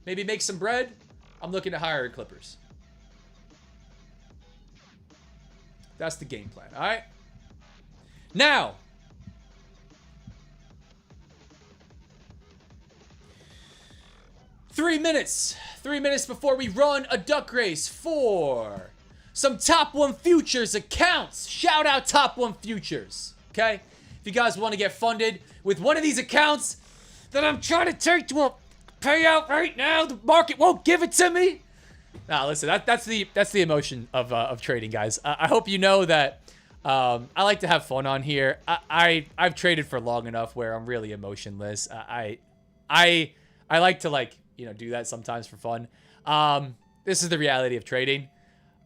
make some bread? I'm looking to hire Clippers. That's the game plan, all right? Now, three minutes before we run a duck race for some Top 1 Futures accounts. Shout out Top 1 Futures, okay? If you guys want to get funded with one of these accounts that I'm trying to take to a payout right now, the market won't give it to me. Nah, listen, that's the emotion of trading, guys. I hope you know that I like to have fun on here. I've traded for long enough where I'm really emotionless. I like to, like, you know, do that sometimes for fun. This is the reality of trading.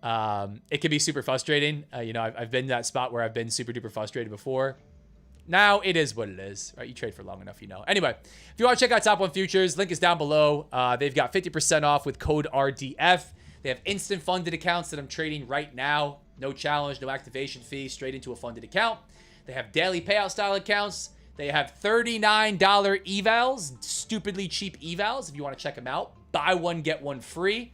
It can be super frustrating. You know, I've been in that spot where I've been super duper frustrated before. Now it is what it is, right? You trade for long enough, you know. Anyway, if you want to check out Top 1 Futures, link is down below. They've got 50% off with code RDF. They have instant funded accounts that I'm trading right now. No challenge, no activation fee, straight into a funded account. They have daily payout style accounts. They have $39 evals, stupidly cheap evals if you want to check them out. Buy one, get one free.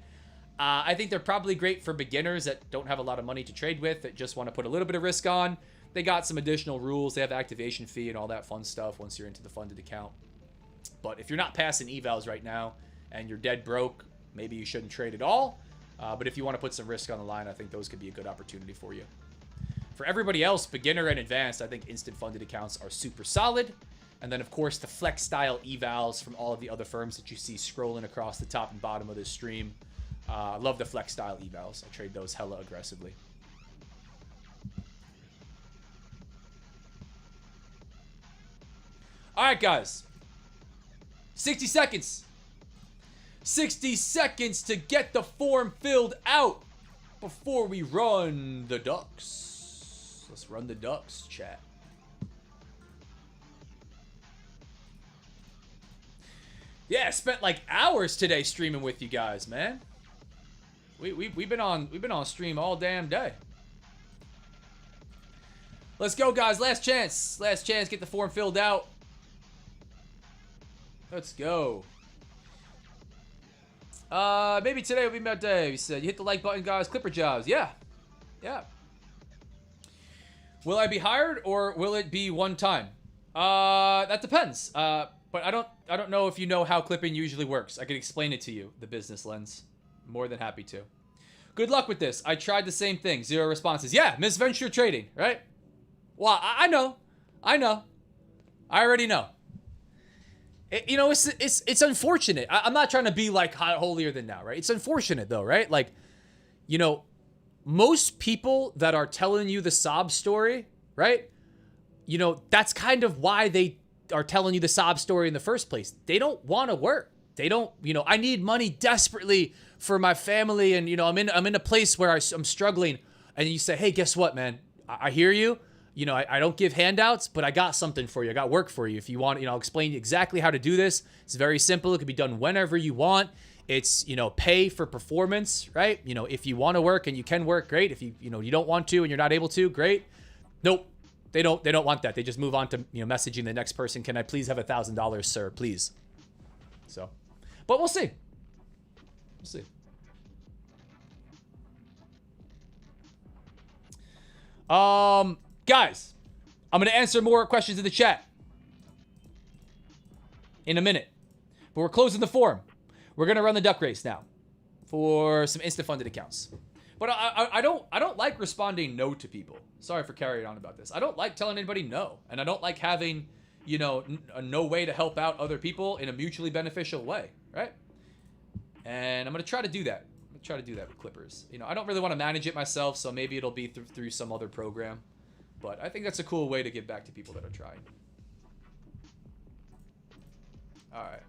I think they're probably great for beginners that don't have a lot of money to trade with, that just want to put a little bit of risk on. They got some additional rules. They have activation fee and all that fun stuff once you're into the funded account. But if you're not passing evals right now and you're dead broke, maybe you shouldn't trade at all. But if you want to put some risk on the line, I think those could be a good opportunity for you. For everybody else, beginner and advanced, I think instant funded accounts are super solid. And then, of course, the flex style evals from all of the other firms that you see scrolling across the top and bottom of this stream. I love the flex style evals. I trade those hella aggressively. All right, guys. 60 seconds. 60 seconds to get the form filled out before we run the ducks. Let's run the ducks, chat. Yeah, I spent like hours today streaming with you guys, man. We've been on stream all damn day. Let's go, guys. Last chance. Last chance. Get the form filled out. Let's go. Maybe today will be my day. He said, you hit the like button, guys. Clipper jobs. Yeah. Yeah. Will I be hired or will it be one time? That depends. But I don't know if you know how clipping usually works. I could explain it to you, the business lens. More than happy to. Good luck with this. I tried the same thing. 0 responses. Yeah, misventure trading, right? Well, I know. I already know. You know, it's unfortunate. I'm not trying to be like holier than thou, right? It's unfortunate though, right? Like, you know, most people that are telling you the sob story, right? You know, that's kind of why they are telling you the sob story in the first place. They don't want to work. They don't, you know, I need money desperately for my family, and you know, I'm in a place where I'm struggling. And you say, hey, guess what, man? I hear you. You know, I don't give handouts, but I got something for you. I got work for you. If you want, you know, I'll explain exactly how to do this. It's very simple. It can be done whenever you want. It's, you know, pay for performance, right? You know, if you want to work and you can work, great. If you know, you don't want to and you're not able to, great. Nope. They don't want that. They just move on to, you know, messaging the next person. Can I please have $1,000, sir? Please. So, but we'll see. We'll see. Guys, I'm going to answer more questions in the chat in a minute. But we're closing the forum. We're going to run the duck race now for some instant funded accounts. But I don't like responding no to people. Sorry for carrying on about this. I don't like telling anybody no. And I don't like having, you know, no way to help out other people in a mutually beneficial way, right? And I'm going to try to do that. I'm going to try to do that with Clippers. You know, I don't really want to manage it myself, so maybe it'll be through some other program. But I think that's a cool way to give back to people that are trying. All right.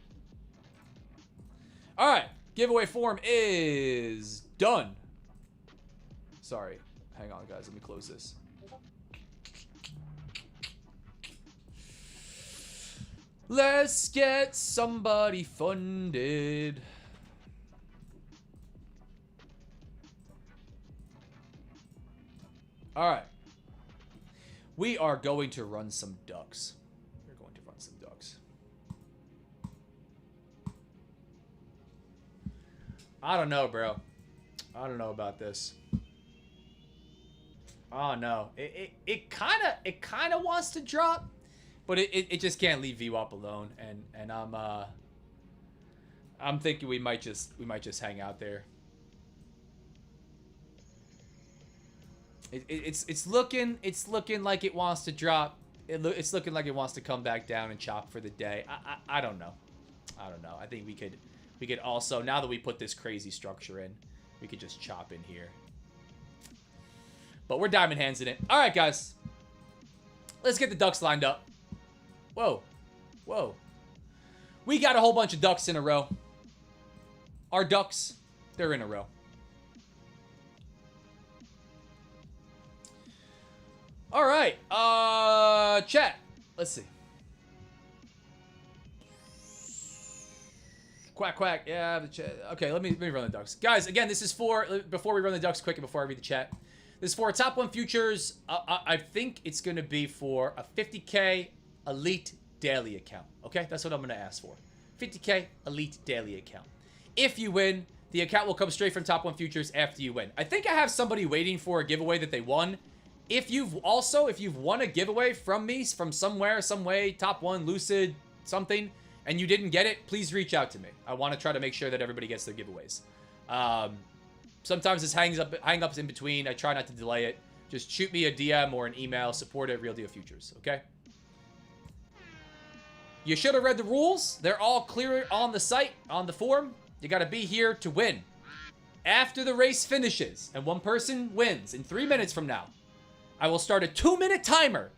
All right. Giveaway form is done. Sorry. Hang on, guys. Let me close this. Let's get somebody funded. All right. We are going to run some ducks. We're going to run some ducks. I don't know, bro. I don't know about this. Oh no. It kind of wants to drop, but it just can't leave VWAP alone, and I'm thinking we might just hang out there. It's looking like it wants to drop. It's looking like it wants to come back down and chop for the day. I don't know. I don't know. I think we could also, now that we put this crazy structure in, we could just chop in here. But we're diamond hands in it. All right, guys. Let's get the ducks lined up. Whoa. Whoa. We got a whole bunch of ducks in a row. Our ducks, they're in a row. All right. Chat. Let's see. Quack, quack. Yeah, the chat. Okay, let me run the ducks. Guys, again, this is for, before we run the ducks quick and before I read the chat, this is for top 1 futures. I think it's going to be for a 50K elite daily account. Okay, that's what I'm going to ask for. 50K elite daily account. If you win, the account will come straight from top 1 futures after you win. I think I have somebody waiting for a giveaway that they won. If you've won a giveaway from me, from somewhere, some way, top 1, Lucid, something, and you didn't get it, please reach out to me. I want to try to make sure that everybody gets their giveaways. Sometimes this hang-ups in between. I try not to delay it. Just shoot me a DM or an email, support@RealDealFutures, okay? You should have read the rules. They're all clear on the site, on the forum. You got to be here to win. After the race finishes and one person wins in 3 minutes from now, I will start a 2-minute timer.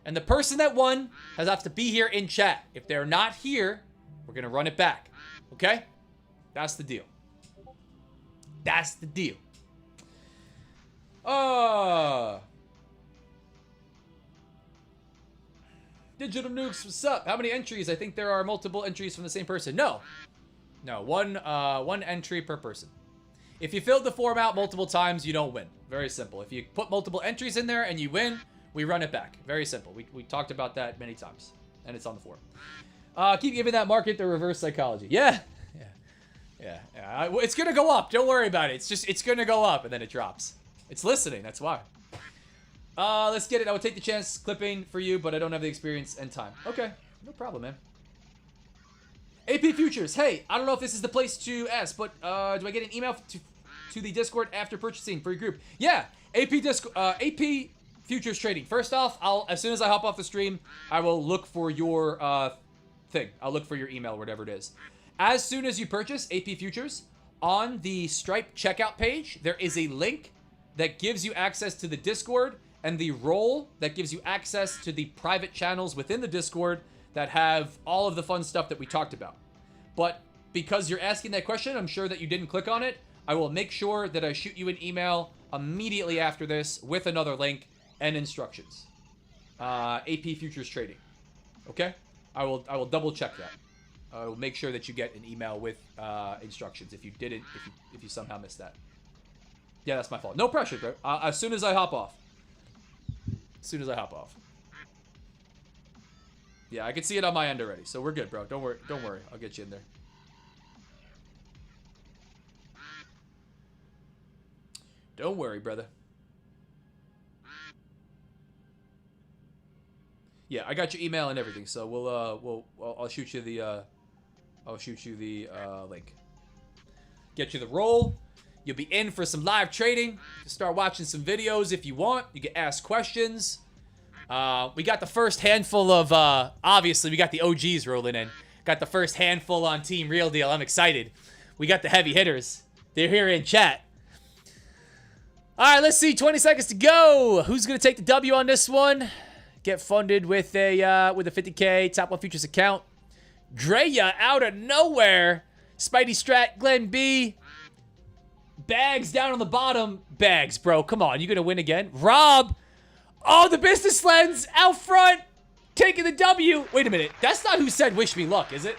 And the person that won has to be here in chat. If they're not here, we're going to run it back. Okay? That's the deal. That's the deal. Digital Nukes, what's up? How many entries? I think there are multiple entries from the same person. No. No, one entry per person. If you filled the form out multiple times, you don't win. Very simple. If you put multiple entries in there and you win, we run it back. Very simple. We talked about that many times. And it's on the forum. Keep giving that market the reverse psychology. Yeah. It's going to go up. Don't worry about it. It's going to go up and then it drops. It's listening. That's why. Let's get it. I would take the chance clipping for you, but I don't have the experience and time. Okay. No problem, man. AP Futures. Hey, I don't know if this is the place to ask, but do I get an email to the Discord after purchasing for your group? Yeah. AP Futures Trading. First off, as soon as I hop off the stream, I will look for your thing. I'll look for your email, whatever it is. As soon as you purchase AP Futures, on the Stripe checkout page, there is a link that gives you access to the Discord and the role that gives you access to the private channels within the Discord that have all of the fun stuff that we talked about. But because you're asking that question, I'm sure that you didn't click on it. I will make sure that I shoot you an email immediately after this with another link and instructions. AP Futures Trading. Okay? I will double check that. I will make sure that you get an email with instructions if you didn't, if you somehow missed that. Yeah, that's my fault. No pressure, bro. As soon as I hop off. As soon as I hop off. Yeah, I can see it on my end already, so we're good, bro. Don't worry. Don't worry. I'll get you in there. Don't worry, brother. Yeah, I got your email and everything, so I'll shoot you the link. Get you the role. You'll be in for some live trading. Just start watching some videos if you want. You can ask questions. We got the first handful of obviously we got the OGs rolling in. Got the first handful on Team Real Deal. I'm excited. We got the heavy hitters. They're here in chat. All right, let's see. 20 seconds to go. Who's gonna take the W on this one? Get funded with a 50K top 1 futures account. Drea out of nowhere. Spidey Strat, Glenn B. Bags down on the bottom. Bags, bro. Come on. You gonna win again? Rob. Oh, the business lens out front. Taking the W. Wait a minute. That's not who said wish me luck, is it?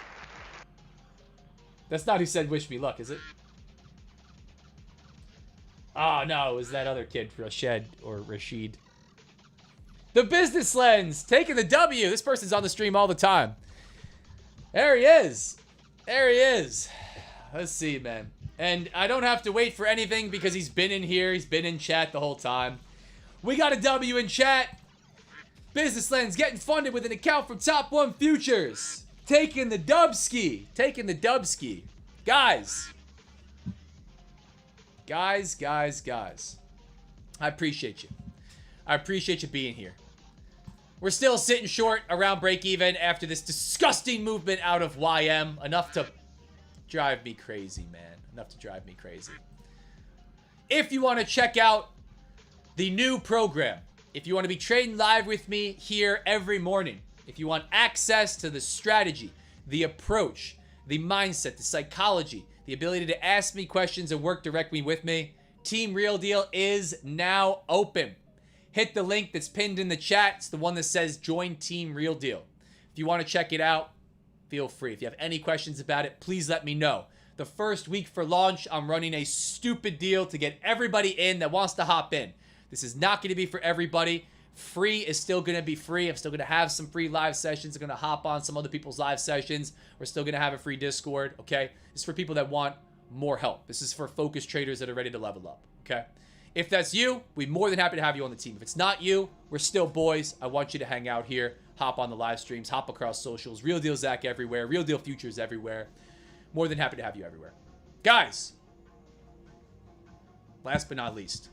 That's not who said wish me luck, is it? Oh, no, it was that other kid, Rashid or Rashid. The Business Lens, taking the W. This person's on the stream all the time. There he is. There he is. Let's see, man. And I don't have to wait for anything because he's been in here. He's been in chat the whole time. We got a W in chat. Business Lens getting funded with an account from Top 1 Futures. Taking the dubski. Taking the dubski. Guys. Guys. I appreciate you. I appreciate you being here. We're still sitting short around break even after this disgusting movement out of YM. Enough to drive me crazy, man. Enough to drive me crazy. If you want to check out the new program, if you want to be trading live with me here every morning, if you want access to the strategy, the approach, the mindset, the psychology, the ability to ask me questions and work directly with me, Team Real Deal is now open. Hit the link that's pinned in the chat. It's the one that says join Team Real Deal. If you want to check it out, feel free. If you have any questions about it, please let me know. The first week for launch, I'm running a stupid deal to get everybody in that wants to hop in. This is not going to be for everybody. Free is still going to be free. I'm still going to have some free live sessions. I'm going to hop on some other people's live sessions. We're still going to have a free Discord, okay? This is for people that want more help. This is for focused traders that are ready to level up, okay? If that's you, we're more than happy to have you on the team. If it's not you, we're still boys. I want you to hang out here, hop on the live streams, hop across socials. Real Deal Zach everywhere. Real Deal Futures everywhere. More than happy to have you everywhere. Guys, last but not least,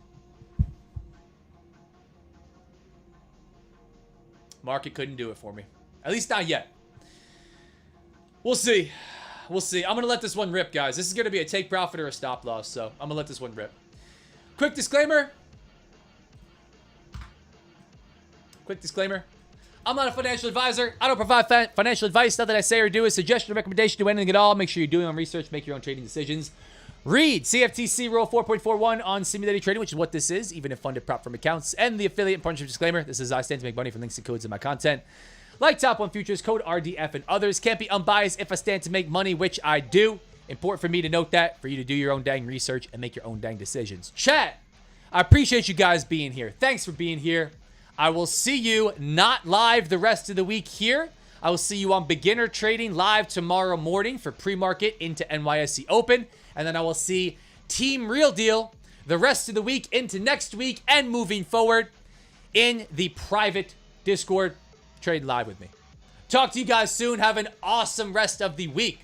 market couldn't do it for me. At least not yet. We'll see. We'll see. I'm going to let this one rip, guys. This is going to be a take profit or a stop loss, so I'm going to let this one rip. Quick disclaimer. I'm not a financial advisor. I don't provide financial advice. Nothing I say or do is suggestion or recommendation to anything at all. Make sure you're doing your own research. Make your own trading decisions. Read CFTC Rule 4.41 on simulated trading, which is what this is, even if funded prop from accounts. And the affiliate and partnership disclaimer. This is I stand to make money from links and codes in my content. Like Top 1 Futures, code RDF, and others. Can't be unbiased if I stand to make money, which I do. Important for me to note that, for you to do your own dang research and make your own dang decisions. Chat, I appreciate you guys being here. Thanks for being here. I will see you not live the rest of the week here. I will see you on Beginner Trading live tomorrow morning for pre-market into NYSE Open. And then I will see Team Real Deal the rest of the week into next week and moving forward in the private Discord. Trade live with me. Talk to you guys soon. Have an awesome rest of the week.